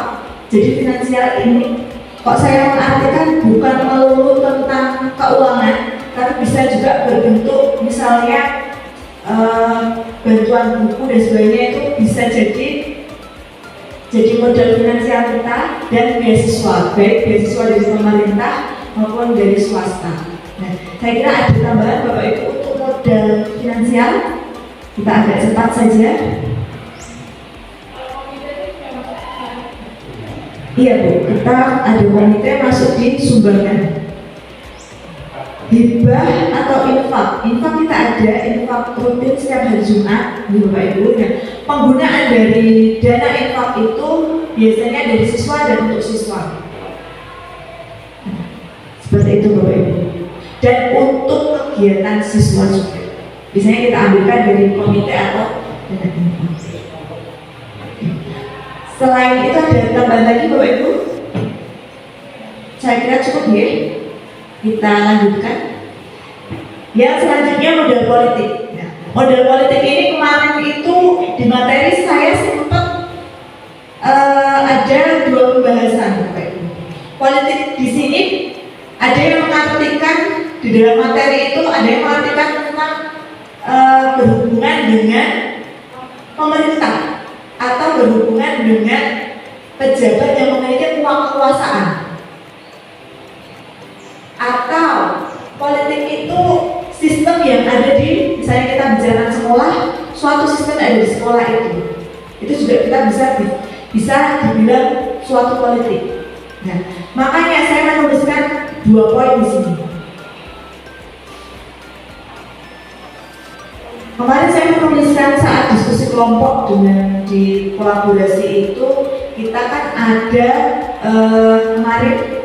Jadi finansial ini kok saya mengartikan bukan melulu tentang keuangan, tapi bisa juga berbentuk misalnya bantuan buku dan sebagainya, itu bisa jadi modal finansial kita, dan beasiswa, baik beasiswa dari pemerintah maupun dari swasta. Nah, saya kira ada tambahan Bapak Ibu untuk modal finansial. Kita agak cepat saja. Iya Bu, kita ada komite masuk di sumbangan. Hibah atau infak. Infak kita ada infak rutin setiap hari Jumat di Bapak Ibu. Nah, penggunaan dari dana infak itu biasanya dari siswa dan untuk siswa. Seperti itu Bapak Ibu. Dan untuk kegiatan siswa juga. Biasanya kita ambilkan dari komite atau dana infak. Selain itu ada tambahan lagi Bapak Ibu? Saya kira cukup ya. Kita lanjutkan. Yang selanjutnya modal politik. Nah, modal politik ini kemarin itu di materi saya sempat ada 2 pembahasan Bapak Ibu. Politik di sini ada yang mengartikan di dalam materi itu, ada yang mengartikan tentang berhubungan dengan pemerintah atau berhubungan dengan pejabat yang memiliki kekuasaan, atau politik itu sistem yang ada di, misalnya kita bicara sekolah, suatu sistem ada di sekolah itu juga kita bisa dibilang suatu politik. Nah, makanya saya menuliskan 2 poin di sini. Kemarin saya menuliskan saat diskusi kelompok dengan di kolaborasi itu, kita kan ada kemarin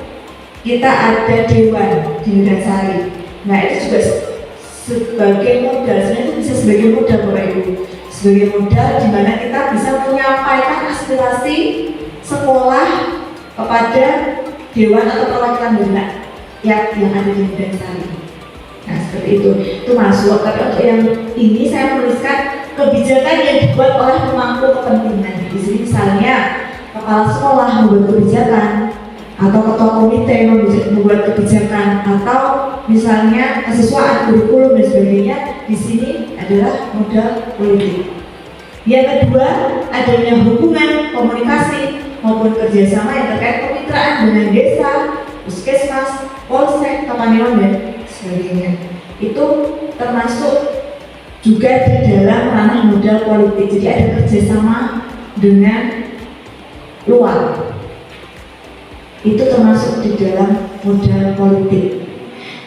kita ada dewan di Medansari. Nah, itu juga sebagai modal, sebenarnya itu bisa sebagai modal Bapak Ibu, sebagai modal di mana kita bisa menyampaikan aspirasi sekolah kepada dewan atau perwakilan daerah yang ada di Medansari. Nah, seperti itu masuk. Tapi untuk yang ini saya menuliskan kebijakan yang dibuat oleh pemangku kepentingan. Di sini misalnya kepala sekolah membuat kebijakan, atau ketua komite membuat kebijakan, atau misalnya kesiswaan kurikulum dan sebagainya. Di sini adalah modal politik. Yang kedua, adanya hubungan komunikasi maupun kerjasama yang terkait kemitraan dengan desa, puskesmas, polsek, kepanitiaan dan sebagainya. Itu termasuk juga di dalam ranah modal politik. Jadi ada kerjasama dengan luar. Itu termasuk di dalam modal politik.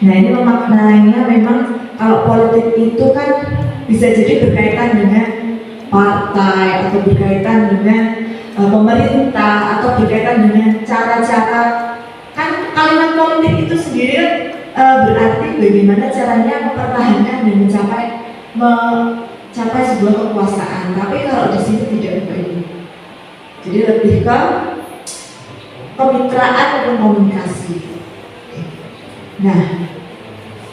Nah, ini memaknainya memang kalau politik itu kan bisa jadi berkaitan dengan partai atau berkaitan dengan pemerintah atau berkaitan dengan cara-cara. Kan kalimat politik itu sendiri berarti bagaimana caranya mempertahankan dan mencapai sebuah kekuasaan. Tapi kalau di sini tidak begitu. Jadi lebih ke kemitraan dan komunikasi. Nah,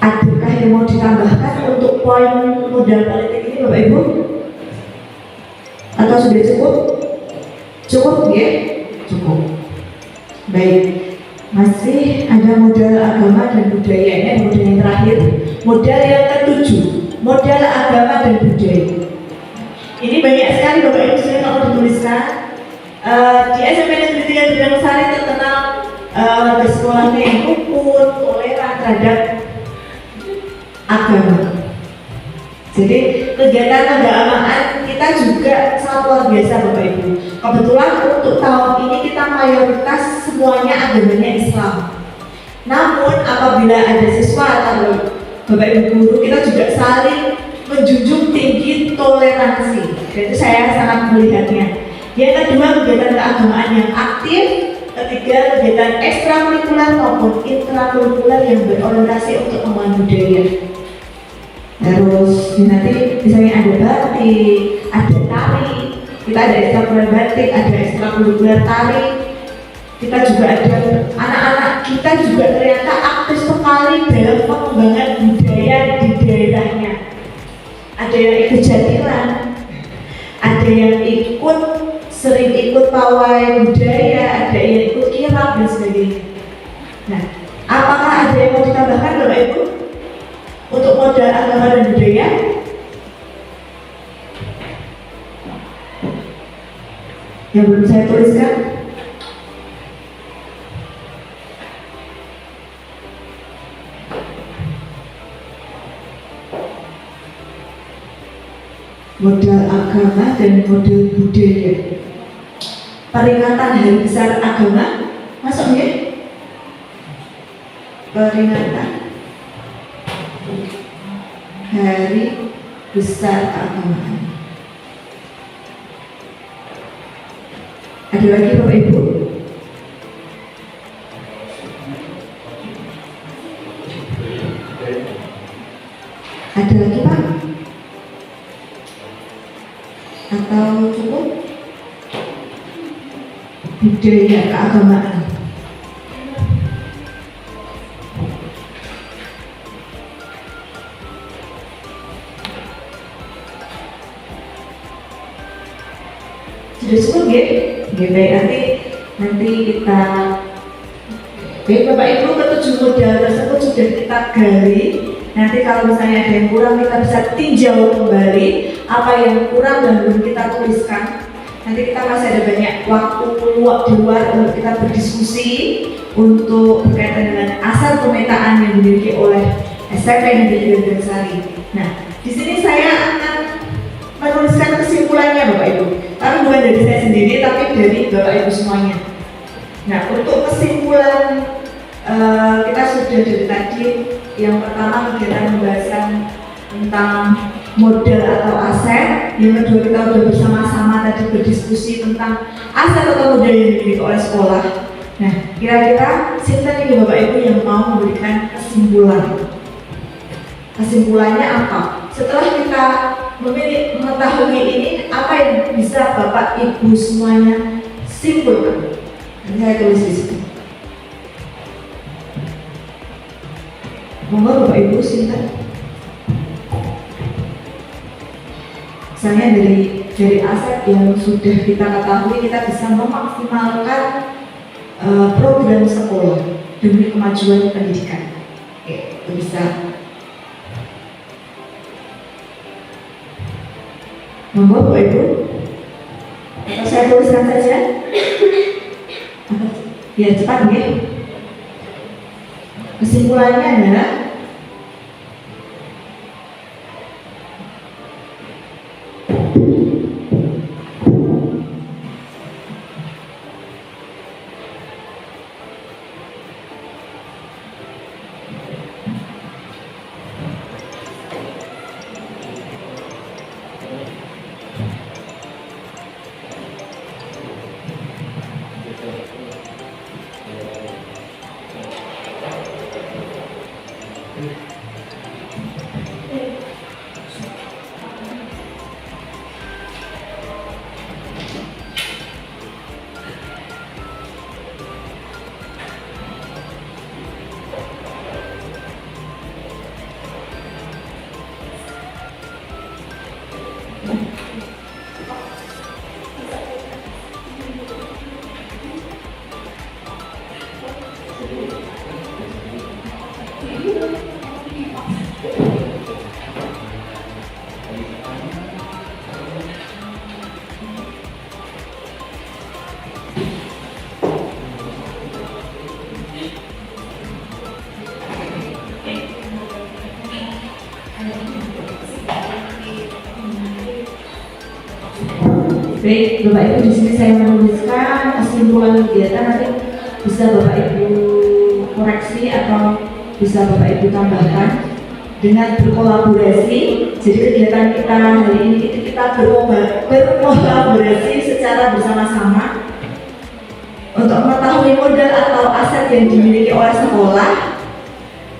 adakah yang mau ditambahkan untuk poin modal politik ini Bapak Ibu? Atau sudah cukup? Cukup ya? Cukup. Baik. Masih ada modal agama dan budaya. Ini modal yang terakhir. Modal yang ke-7, modal agama dan budaya. Ini banyak sekali Bapak Ibu saya mau dituliskan. Di SMP Negeri 3 Medansari terkenal warga sekolahnya yang rukun, toleran terhadap agama. Jadi kegiatan keagamaan kita juga sangat luar biasa Bapak Ibu. Kebetulan untuk tahun ini kita mayoritas semuanya agamanya Islam. Namun apabila ada siswa atau Bapak Ibu guru, kita juga saling menjunjung tinggi toleransi. Dan itu saya sangat melihatnya. Yang kedua, kegiatan keagamaan yang aktif. Ketiga, kegiatan ekstrakurikuler maupun intrakurikuler yang berorientasi untuk pengembangan budaya. Terus nanti misalnya ada batik, ada tari, kita ada ekstrakurikuler batik, ada ekstrakurikuler tari. Kita juga ada anak-anak kita juga ternyata aktif sekali dalam pengembangan budaya di daerahnya. Ada yang ikut jatilan, ada yang sering ikut pawai budaya, ada yang ikut kirap dan sebagainya. Nah, apakah ada yang mau ditambahkan Bapak Ibu untuk modal agama dan budaya? Yang belum saya tuliskan? Modal agama dan modal budaya. Peringatan Hari Besar Agama, masuk ya? Peringatan Hari Besar Agama. Ada lagi Bapak Ibu? Ada lagi Pak? Atau cukup? Budaya keagamaan. Sudah cukup ya? Baik, nanti kita baik Bapak Ibu, ketujuh modal tersebut sudah kita gali. Nanti kalau misalnya ada yang kurang, kita bisa tinjau kembali apa yang kurang dan belum kita tuliskan. Nanti kita masih ada banyak waktu di luar untuk kita berdiskusi untuk berkaitan dengan asal pemetaan yang dimiliki oleh SMP Negeri Sari. Nah, di sini saya akan menuliskan kesimpulannya Bapak Ibu. Tapi bukan dari saya sendiri, tapi dari Bapak Ibu semuanya. Nah, untuk kesimpulan kita sudah dari tadi, yang pertama kegiatan pembahasan tentang modal atau aset, yang kedua kita sudah bersama-sama tadi berdiskusi tentang aset atau modal yang dimiliki oleh sekolah. Nah, kira-kira siapa nih Bapak Ibu yang mau memberikan kesimpulan? Kesimpulannya apa? Setelah kita mengetahui ini, apa yang bisa Bapak Ibu semuanya simpulkan? Ini saya tulis di sini. Monggo Bapak Ibu singkat. Misalnya dari aset yang sudah kita ketahui, kita bisa memaksimalkan program sekolah demi kemajuan pendidikan. Oke, itu bisa. Monggo Bapak Ibu. Atau saya tuliskan saja. Ya cepat ya. Kesimpulannya adalah baik, Bapak Ibu, di sini saya menuliskan kesimpulan kegiatan, nanti bisa Bapak Ibu koreksi atau bisa Bapak Ibu tambahkan dengan berkolaborasi Jadi kegiatan kita hari ini kita berkolaborasi secara bersama-sama untuk mengetahui modal atau aset yang dimiliki oleh sekolah,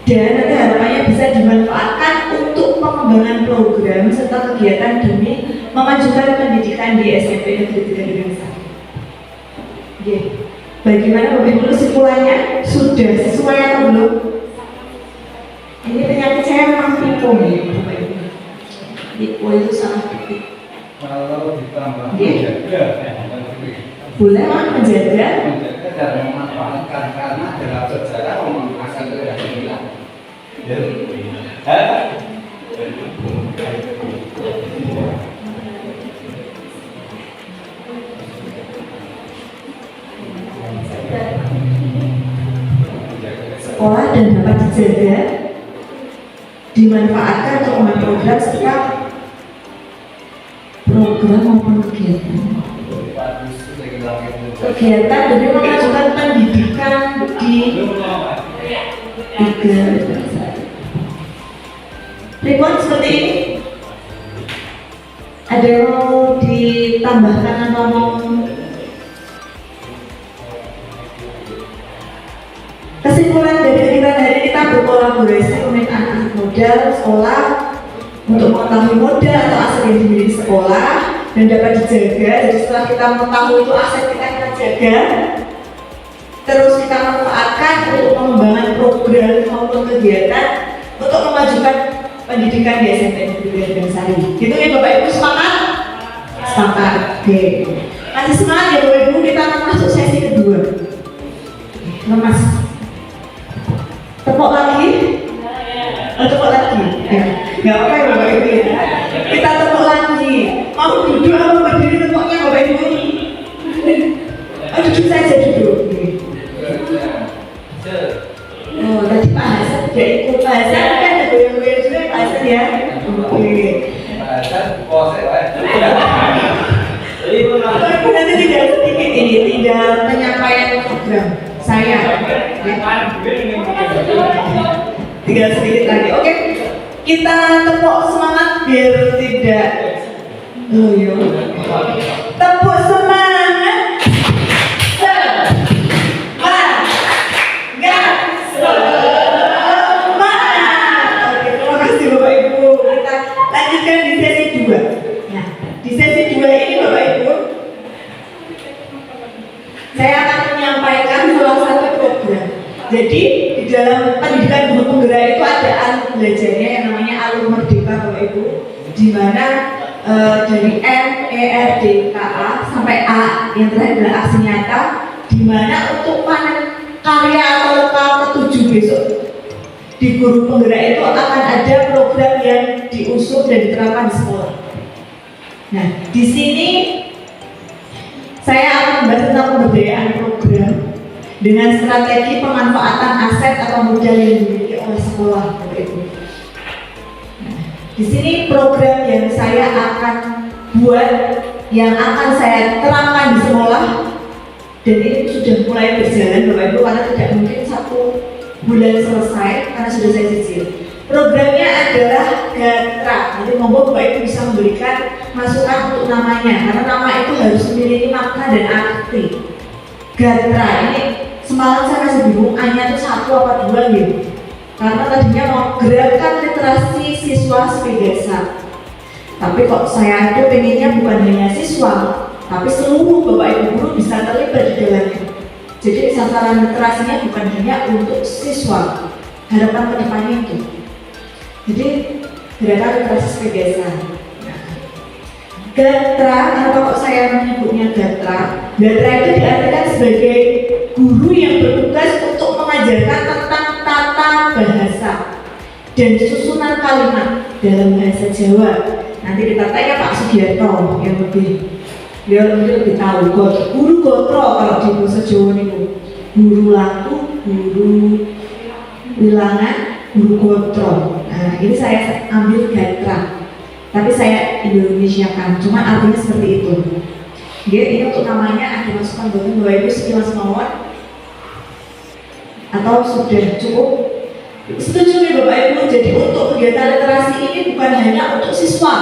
dan nanti harapannya bisa dimanfaatkan untuk pengembangan program serta kegiatan demi memajukan pendidikan di SMP Negeri 3 Duriansari. Oke, bagaimana Bapak Ibu kesimpulannya? Sudah sesuai atau belum? Ini penyakit saya memang pipo nih Bapak Ibu. Pipo itu salah titik. Kalau ditambah Boleh menjaga dan memanfaatkan karena dalam sejarah asal tidak hilang. sekolah dan dapat dijaga, dimanfaatkan untuk program serta program maupun kegiatan demi memajukan pendidikan di tiga Ribon seperti ini. Ada yang mau ditambahkan atau mau kesimpulan dari kegiatan hari ini? Kita berkolaborasi meminta anak modal sekolah untuk mengetahui modal atau aset yang dimiliki sekolah dan dapat dijaga. Jadi setelah kita mengetahui itu aset kita jaga, terus kita manfaatkan untuk pengembangan program maupun kegiatan untuk memajukan pendidikan di SMP Negeri Duriansari. Gitu ya Bapak Ibu, semangat? Semangat. Oke. Masih semangat ya Bapak Ibu, kita masuk sesi kedua. Lemas. Tepuk lagi? Tepuk lagi? Ya. Gak apa-apa ya Bapak Ibu ya. Kita tepuk lagi. Mau duduk atau berdiri tepuknya Bapak Ibu? Duduk saja duduk. Oh, tadi Pak Hasan tidak ikut. Pak Hasan kan ada goyang-goyang juga Pak Hasan ya. Oke. Bapak nanti tidak sedikit ini, tidak penyampaian program saya. Tinggal sedikit lagi. Oke, kita tepuk semangat biar tidak loyo. Tepuk semangat. Lanjutkan di sesi 2. Nah, di sesi 2 ini Bapak Ibu, saya akan menyampaikan salah satu program. Jadi di dalam pendidikan guru penggerak itu ada alur belajarnya yang namanya alur merdeka Bapak Ibu, di mana dari M, E, R, D, K, A sampai A yang terakhir adalah aksi nyata, di mana untuk panen karya atau lokal ke-7 besok di guru penggerak itu akan ada program yang diusung dan diterapkan di sekolah. Nah, di sini saya akan membahas tentang pemberdayaan program dengan strategi pemanfaatan aset atau modal yang dimiliki oleh sekolah. Nah, di sini program yang saya akan buat, yang akan saya terapkan di sekolah, dan ini sudah mulai berjalan Bapak Ibu, karena tidak mungkin 1 bulan selesai karena sudah saya cicil. Programnya adalah Gatra. Nanti monggo Bapak Ibu bisa memberikan masukan untuk namanya, karena nama itu harus memiliki makna dan arti. Gatra ini semalam saya masih bingung, A-nya itu 1 apa 2 gitu. Karena tadinya mau gerakan literasi siswa sepedasa. Tapi kok saya itu pengennya bukan hanya siswa, tapi seluruh Bapak Ibu guru bisa terlibat di dalamnya. Jadi sasaran literasinya bukan hanya untuk siswa, harapan kedepannya itu. Jadi gerakan literasi sepedasa. Gatra, kenapa kok saya menyebutnya Gatra? Gatra itu diartikan sebagai guru yang bertugas untuk mengajarkan tentang tata bahasa dan susunan kalimat dalam bahasa Jawa. Nanti kita tanya Pak Sugiarto yang lebih tahu. Guru gotro kalau di bahasa Jawa itu guru laku, guru wilangan, guru gotro. Nah, ini saya ambil Gatra, tapi saya Indonesiakan, cuma artinya seperti itu. Dia ini untuk namanya ada masukan buat Bapak Ibu sekilas mawon atau sudah cukup? Setuju nih Bapak Ibu, jadi untuk kegiatan literasi ini bukan hanya untuk siswa,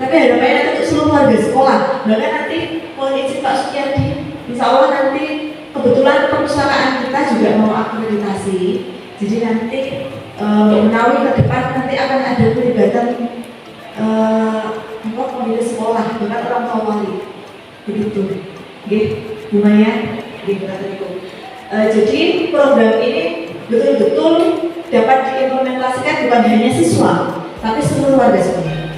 tapi harapannya untuk seluruh warga sekolah. Bahkan nanti mohon izin Pak Sukiyadi, insya Allah nanti kebetulan perpustakaan kita juga mau akreditasi. Jadi nanti menawi ke depan nanti akan ada pelibatan komite sekolah dengan orang tua wali. Begitu. Oke, lumayan. Jadi program ini betul-betul dapat diimplementasikan bukan hanya siswa, tapi seluruh warga sekolah.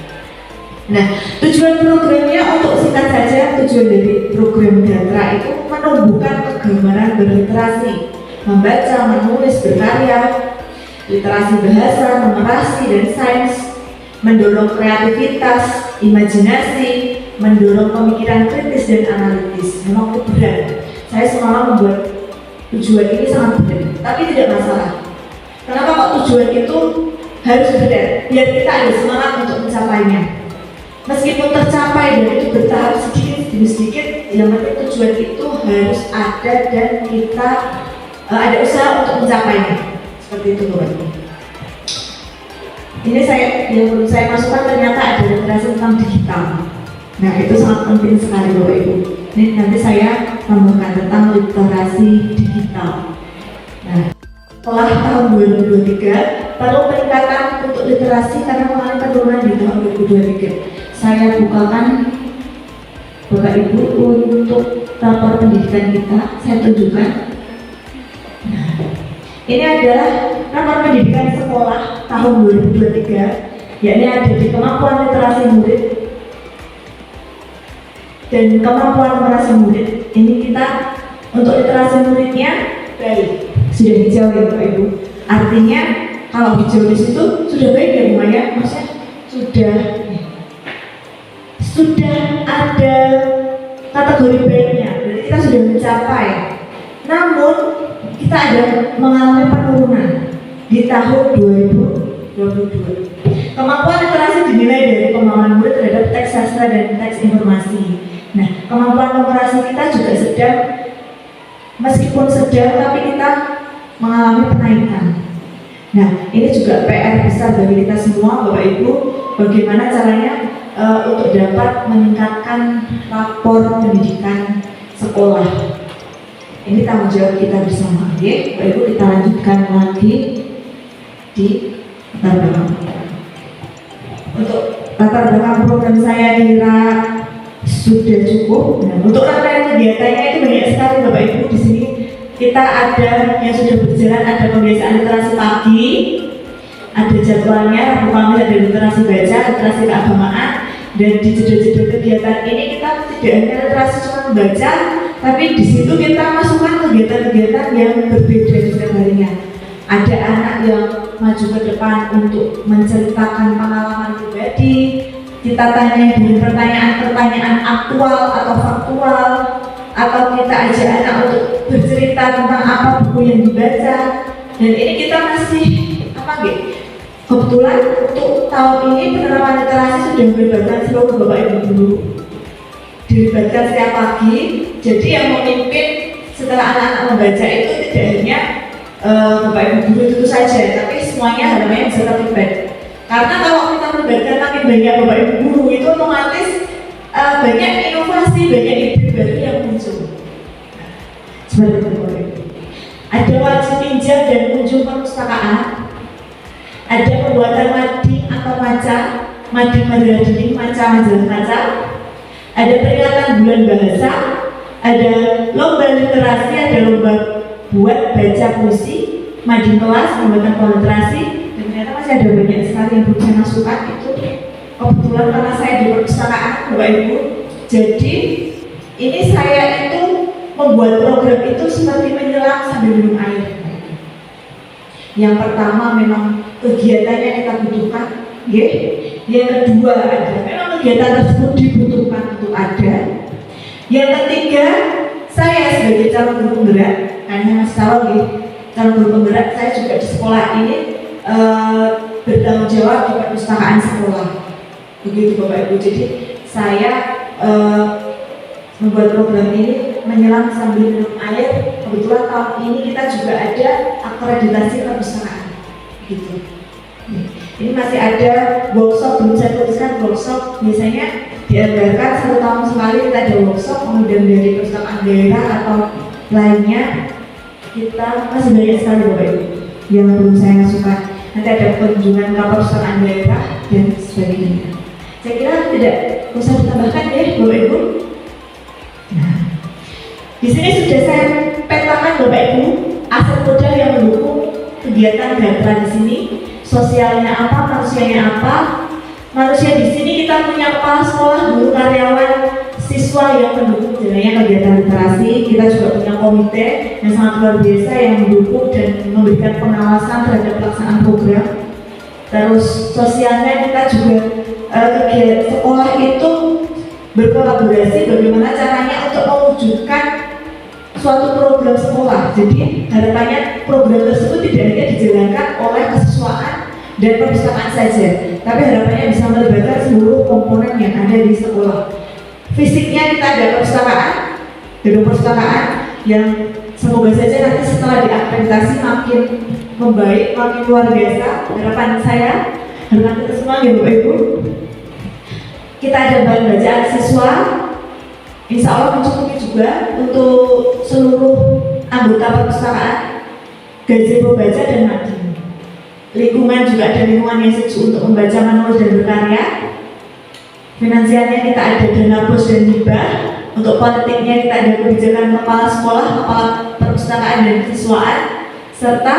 Nah, tujuan programnya untuk singkat saja, tujuan dari program Gatra itu menumbuhkan kegemaran berliterasi, membaca, menulis, berkarya, literasi bahasa, numerasi, dan sains, mendorong kreativitas, imajinasi, mendorong pemikiran kritis dan analitis. Memang itu berat. Saya semalam membuat tujuan ini sangat berat, tapi tidak masalah. Kenapa kok tujuan itu harus berat? Biar kita ada semangat untuk mencapainya. Meskipun tercapai dan itu bertahap sedikit demi sedikit, yang penting tujuan itu harus ada dan kita ada usaha untuk mencapainya. Seperti itu Bapak. Ini yang perlu saya masukkan, ternyata ada literasi tentang digital. Nah itu sangat penting sekali Bapak Ibu. Ini nanti saya tambahkan tentang literasi digital. Nah, setelah tahun 2023 perlu peningkatan untuk literasi karena mengalami penurunan di tahun 2023. Saya bukakan Bapak Ibu untuk rapor pendidikan kita, saya tunjukkan. Nah, ini adalah rapor pendidikan sekolah tahun 2023, yakni ada di kemampuan literasi murid dan kemampuan numerasi murid. Ini kita untuk literasi muridnya baik, sudah hijau ya Bapak Ibu. Artinya kalau hijau di situ sudah baik ya Bu Maya, maksudnya sudah ada kategori baiknya, berarti kita sudah mencapai. Namun kita ada mengalami penurunan di tahun 2022. Kemampuan literasi dinilai dari pemahaman murid terhadap teks sastra dan teks informasi. Nah, kemampuan numerasi kita juga sedang, meskipun sedang, tapi kita mengalami penaikan. Nah, ini juga PR besar bagi kita semua, Bapak Ibu, bagaimana caranya untuk dapat meningkatkan rapor pendidikan sekolah. Ini tanggung jawab kita bersama, ya. Bapak Ibu, kita lanjutkan lagi di latar belakang. Untuk latar belakang program saya kira sudah cukup. Nah, untuk rangkaian kegiatannya itu banyak sekali Bapak Ibu. Di sini kita ada yang sudah berjalan, ada pembiasaan literasi pagi, ada jadwalnya, Rabu Kamis ada literasi baca, literasi keagamaan, dan di jeda-jeda kegiatan ini kita tidak hanya literasi cuma membaca, tapi di situ kita masukkan kegiatan-kegiatan yang berbeda di setiap harinya. Ada anak yang maju ke depan untuk menceritakan pengalaman pribadi, kita tanya dengan pertanyaan-pertanyaan aktual atau faktual, atau kita ajak anak untuk bercerita tentang apa buku yang dibaca. Dan ini kita masih kebetulan untuk tahun ini penerapan literasi sudah melibatkan seluruh Bapak Ibu guru, dilibatkan setiap pagi. Jadi yang memimpin setelah anak-anak membaca itu tidak hanya Bapak Ibu guru itu saja, tapi semuanya harapannya bisa terlibat. Karena kalau kita melibatkan makin banyak Bapak Ibu guru, itu otomatis banyak inovasi, banyak ide baru yang muncul. Seperti itu Bapak Ibu. Ada wajib pinjam dan kunjung perpustakaan, ada pembuatan mading atau maca, mading majalah dinding, maca majalah kaca, ada peringatan bulan bahasa, ada lomba literasi, ada lomba buat baca puisi, mading kelas, pembuatan literasi, dan ternyata masih ada banyak sekali yang belum saya masukkan. Itu kebetulan karena saya di perpustakaan Bapak Ibu, jadi ini saya itu membuat program itu seperti menyelam sambil minum air. Yang pertama memang kegiatannya kita butuhkan, ya. Yang kedua ada memang kegiatan tersebut dibutuhkan untuk ada. Yang ketiga, saya sebagai calon guru penggerak, hanya Mas calon guru penggerak, saya juga di sekolah ini bertanggung jawab di perpustakaan sekolah. Begitu Bapak Ibu. Jadi saya membuat program ini menyelam sambil minum air. Kebetulan tahun ini kita juga ada akreditasi perpustakaan. gitu. Ini masih ada workshop, belum saya tuliskan workshop, biasanya diadakan 1 tahun sekali kita ada workshop, kemudian dari perpustakaan daerah atau lainnya kita masih banyak sekali Bapak Ibu yang belum saya masukkan. Nanti ada kunjungan ke perpustakaan daerah dan sebagainya. Saya kira tidak usah ditambahkan ya Bapak Ibu. Nah, di sini sudah saya petakan Bapak Ibu aset modal yang mendukung kegiatan Gatra di sini. Sosialnya apa, manusianya apa. Manusia di sini kita punya kepala sekolah, guru, karyawan, siswa yang mendukung jalannya kegiatan literasi. Kita juga punya komite yang sangat luar biasa yang mendukung dan memberikan pengawasan terhadap pelaksanaan program. Terus sosialnya kita juga kegiatan sekolah itu berkolaborasi bagaimana caranya untuk mewujudkan suatu program sekolah. Jadi harapannya program tersebut tidak hanya dijalankan oleh kesiswaan dan perpustakaan saja, tapi harapannya bisa melibatkan seluruh komponen yang ada di sekolah. Fisiknya kita ada perpustakaan, gedung perpustakaan yang semoga saja nanti setelah diakreditasi makin membaik, makin luar biasa. Harapan saya, harapan kita semua ya Bapak Ibu. Kita ada bahan bacaan siswa, insya Allah mencukupi juga untuk seluruh anggota perpustakaan, gazebo baca dan mandi. Lingkungan juga ada lingkungan yang sejuk untuk membaca, menulis dan berkarya. Finansialnya kita ada dana bos dan hibah. Untuk politiknya kita ada kebijakan kepala sekolah, kepala perpustakaan dan kesiswaan. Serta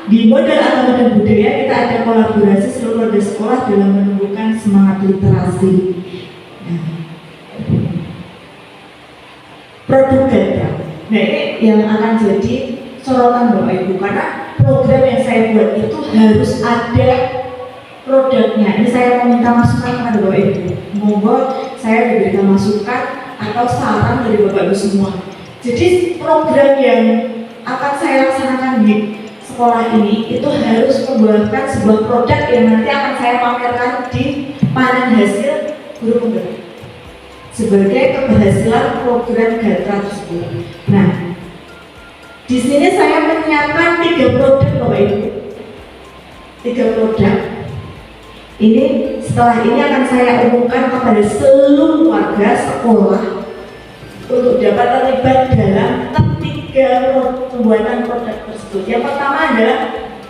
di modal agama dan budaya kita ada kolaborasi seluruh warga sekolah dalam menumbuhkan semangat literasi. Produk Gatra. Nah ini yang akan jadi sorotan Bapak Ibu, karena program yang saya buat itu harus ada produknya. Ini saya meminta masukan kepada Bapak Ibu. Monggo saya diberikan masukan atau saran dari Bapak Ibu semua. Jadi program yang akan saya laksanakan di sekolah ini itu harus membuatkan sebuah produk yang nanti akan saya pamerkan di panen hasil guru penggerak sebagai keberhasilan program Gatra tersebut. Nah, di sini saya menyiapkan 3 produk Bapak Ibu. 3 produk. Ini setelah ini akan saya umumkan kepada seluruh warga sekolah untuk dapat terlibat dalam 3 pembuatan produk tersebut. Yang pertama adalah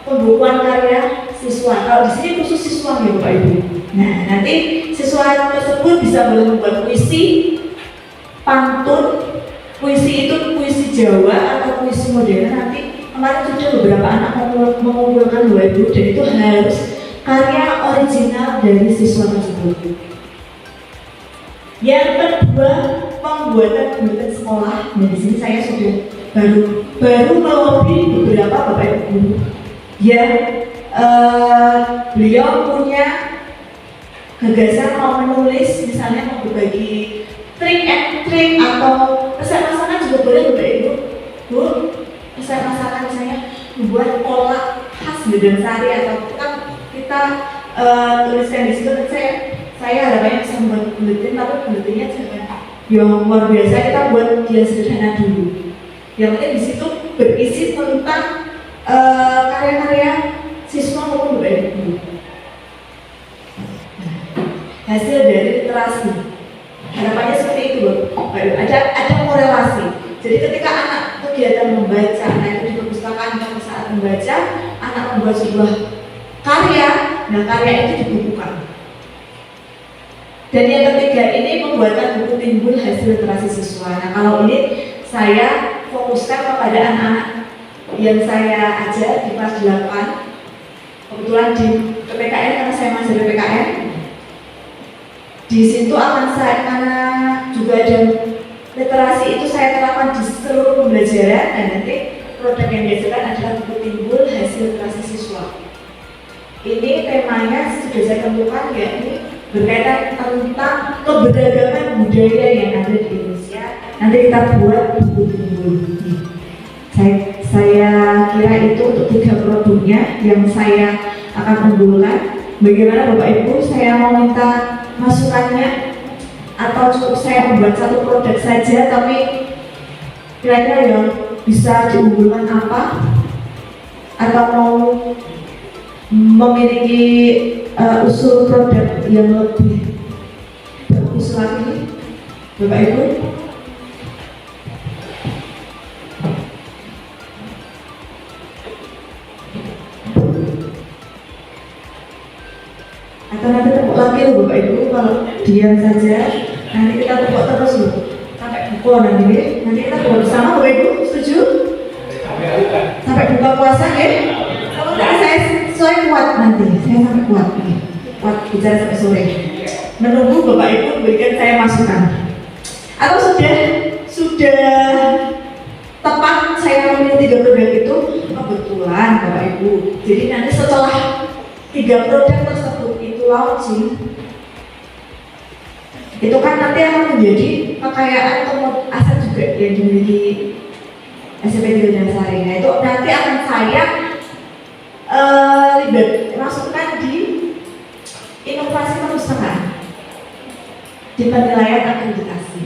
pembukuan karya siswa. Kalau di sini khusus siswa ya Bapak Ibu. Nah, nanti siswa tersebut bisa membuat puisi, pantun. Puisi itu puisi Jawa atau puisi modern. Nanti kemarin sudah beberapa anak mengumpulkan Bapak Ibu, dan itu harus karya original dari siswa tersebut. Yang kedua, pembuatan bulletin sekolah. Nah, di sini saya sudah baru melobi beberapa Bapak Ibu yang beliau punya gagasan mau menulis, misalnya mau berbagi trik and trick atau resep masakan juga boleh Bapak Ibu. Bu, resep masakan misalnya membuat kolak khas Medan Sari atau kita tuliskan di situ. Saya harapannya bisa membuat buletin, tapi buletinnya jangan yang luar biasa, kita buat dia sederhana dulu. Yang penting di situ berisi tentang karya-karya siswa maupun Bapak Ibu. Hasil dari literasi. Harapannya seperti itu, Bapak Ibu. Ada korelasi. Jadi ketika anak kegiatan membaca, nah itu di perpustakaan pada saat membaca, anak membuat sebuah karya, nah karya itu dibukukan. Dan yang ketiga ini pembuatan buku timbul hasil literasi siswa. Nah kalau ini saya fokuskan kepada anak-anak yang saya ajar di kelas 8. Kebetulan di PPKN, karena saya masih di PPKN. Di situ akan saya, karena juga ada literasi itu saya terapkan di seluruh pembelajaran, dan nanti produk yang dihasilkan adalah buku timbul hasil literasi siswa. Ini temanya sudah saya tentukan, yakni berkaitan tentang keberagaman budaya yang ada di Indonesia. Nanti kita buat buku timbul. Saya kira itu untuk 3 produknya yang saya akan unggulkan. Bagaimana Bapak Ibu, saya mau minta masukannya atau cukup saya membuat 1 produk saja, tapi kira-kira yang bisa diunggulkan apa, atau mau memiliki usul produk yang lebih bagus lagi, Bapak Ibu. Atau nanti tepuk lagi loh Bapak Ibu, kalau diam saja nanti kita tepuk terus loh sampai buka nanti kita buka bersama Bapak Ibu, setuju? Sampai buka puasa ya? Kalau saya kuat nanti, saya sampai kuat bicara sampai sore. Menunggu Bapak Ibu berikan saya masukan. Atau sudah tepat saya memilih 3 produk itu kebetulan Bapak Ibu. Jadi nanti setelah 3 produk tersebut itu launching, itu kan nanti akan menjadi kekayaan atau aset juga yang dimiliki SMP 3 Dasari. Nah itu nanti akan saya masukkan di inovasi perpustakaan di penilaian akreditasi.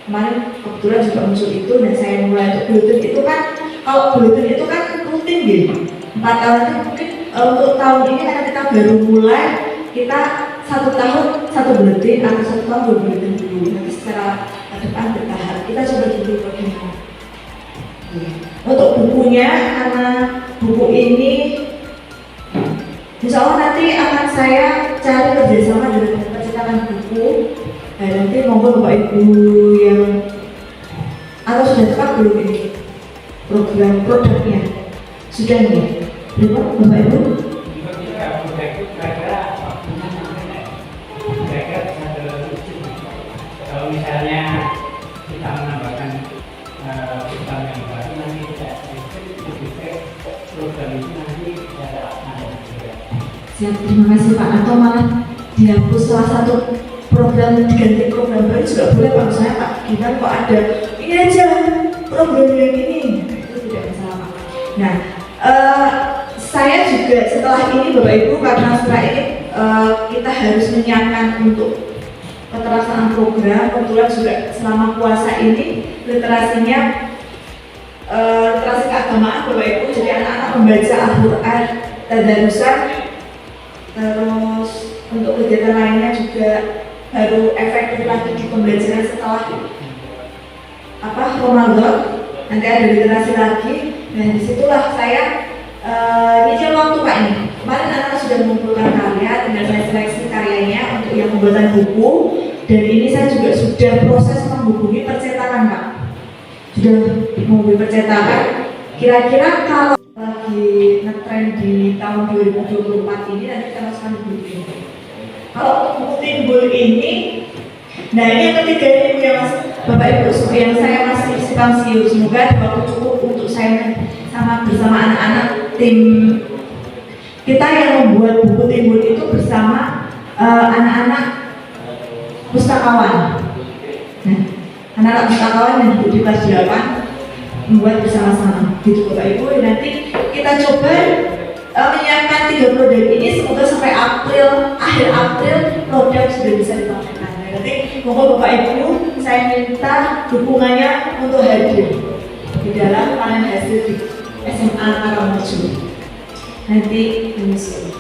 Kemarin kebetulan juga muncul itu dan saya mulai untuk bulletin itu kan, kalau bulletin itu kan rutin gitu 4 tahun itu mungkin untuk tahun ini karena kita baru mulai, kita 1 tahun 1 bulletin atau 1 tahun 2 bulletin dulu. Nanti secara ke depan bertahap kita coba dulu bagaimana. Untuk bukunya, karena buku ini insya Allah nanti akan saya cari kerjasama dengan percetakan buku. Nah, nanti monggo Bapak Ibu yang atau sudah tepat belum ini program produknya sudah nih berapa Bapak Ibu? Kalau misalnya kita menambahkan program yang baru nanti kita program itu nanti ada Siap, terima kasih Pak. Atau malah dihapus salah satu program diganti program baru juga boleh Pak. Misalnya Pak kita kok ada ini aja program yang ini, itu tidak masalah Pak. Nah, saya juga setelah ini Bapak Ibu, karena setelah ini kita harus menyiapkan untuk keterlaksanaan program. Kebetulan juga selama puasa ini literasinya literasi keagamaan Bapak Ibu, jadi anak-anak membaca Al-Quran tadarusan. Terus untuk kegiatan lainnya juga baru efektif lagi di pembelajaran setelah Ramadan, nanti ada literasi lagi. Dan disitulah saya nyicil waktu Pak ini. Kemarin anak sudah mengumpulkan karya, tinggal saya seleksi karyanya untuk yang pembuatan buku. Dan ini saya juga sudah proses menghubungi percetakan Pak. Sudah menghubungi percetakan. Kira-kira kalau lagi ngetrend di tahun 2024 ini nanti kita masukkan di buku ini. Kalau buku timbul ini, nah ini yang ketiga ini yang Bapak Ibu yang saya masih simpang siur, semoga ada waktu cukup untuk saya bersama anak-anak tim kita yang membuat buku timbul itu bersama anak-anak pustakawan. Nah, anak-anak pustakawan yang duduk di kelas 8 membuat bersama-sama gitu Bapak Ibu. Nanti kita coba menyiapkan 3 produk ini, semoga sampai akhir April produk sudah bisa dipamerkan. Nanti mohon Bapak Ibu saya minta dukungannya untuk hadir di dalam panen hasil di SMA Karamaju nanti menyusul.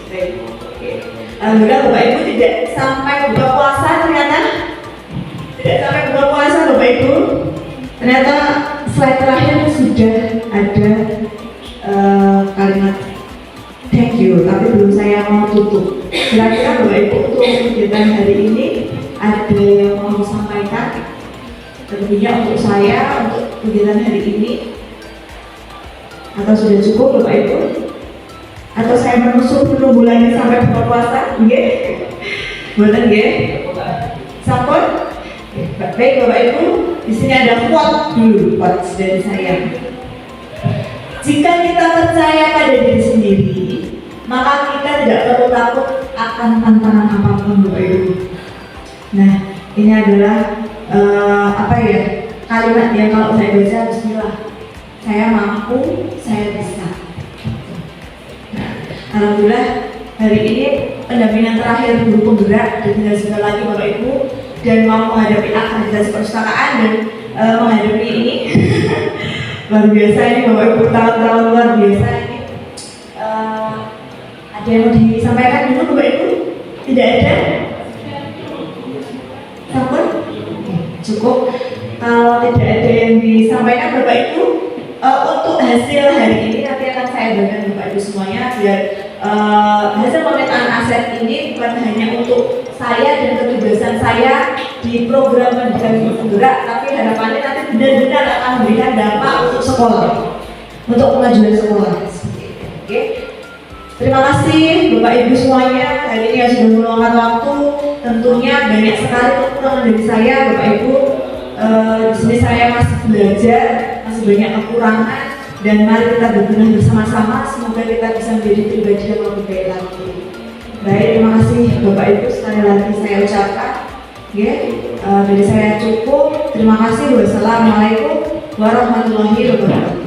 Alhamdulillah Bapak Ibu tidak sampai buka puasa, ternyata tidak sampai buka puasa Bapak Ibu, ternyata slide terakhir sudah ada kalimat thank you, tapi belum saya mau tutup. Kira-kira Bapak Ibu untuk kegiatan hari ini ada yang mau disampaikan terlebihnya untuk saya untuk kegiatan hari ini, atau sudah cukup Bapak Ibu? Atau saya menunggu lagi sampai buka puasa? Nggih? Boleh nggih? Sampun? Baik Bapak Ibu, di sini ada quote dulu, quote dari saya. Jika kita percaya pada diri sendiri, maka kita tidak perlu takut akan tantangan apapun Bapak Ibu. Nah, ini adalah kalimat yang kalau saya baca bismillah, saya mampu, saya bisa. Nah, alhamdulillah hari ini pendampingan terakhir guru penggerak dan tinggal sebentar lagi Bapak Ibu, dan mau menghadapi akreditasi perpustakaan dan menghadapi ini luar biasa ini Bapak Ibu, tahun-tahun luar biasa ini. Ada yang mau disampaikan dulu Bapak Ibu? Tidak ada? Sampun? Cukup. Kalau tidak ada yang disampaikan Bapak Ibu, untuk hasil hari ini nanti akan saya berikan Bapak Ibu semuanya biar hasil pemetaan aset ini bukan hanya untuk saya dan ketugasan saya di program pendidikan guru penggerak, tapi harapannya nanti benar-benar akan memberikan dampak untuk sekolah, untuk kemajuan sekolah. Oke. Terima kasih Bapak Ibu semuanya hari ini yang sudah meluangkan waktu. Tentunya banyak sekali kekurangan dari saya Bapak Ibu. Di sini saya masih belajar, masih banyak kekurangan, dan mari kita berbenah bersama-sama. Semoga kita bisa menjadi pribadi yang lebih baik lagi. Baik, terima kasih Bapak Ibu sekali lagi saya ucapkan. Ya, dari saya cukup. Terima kasih. Wassalamualaikum warahmatullahi wabarakatuh.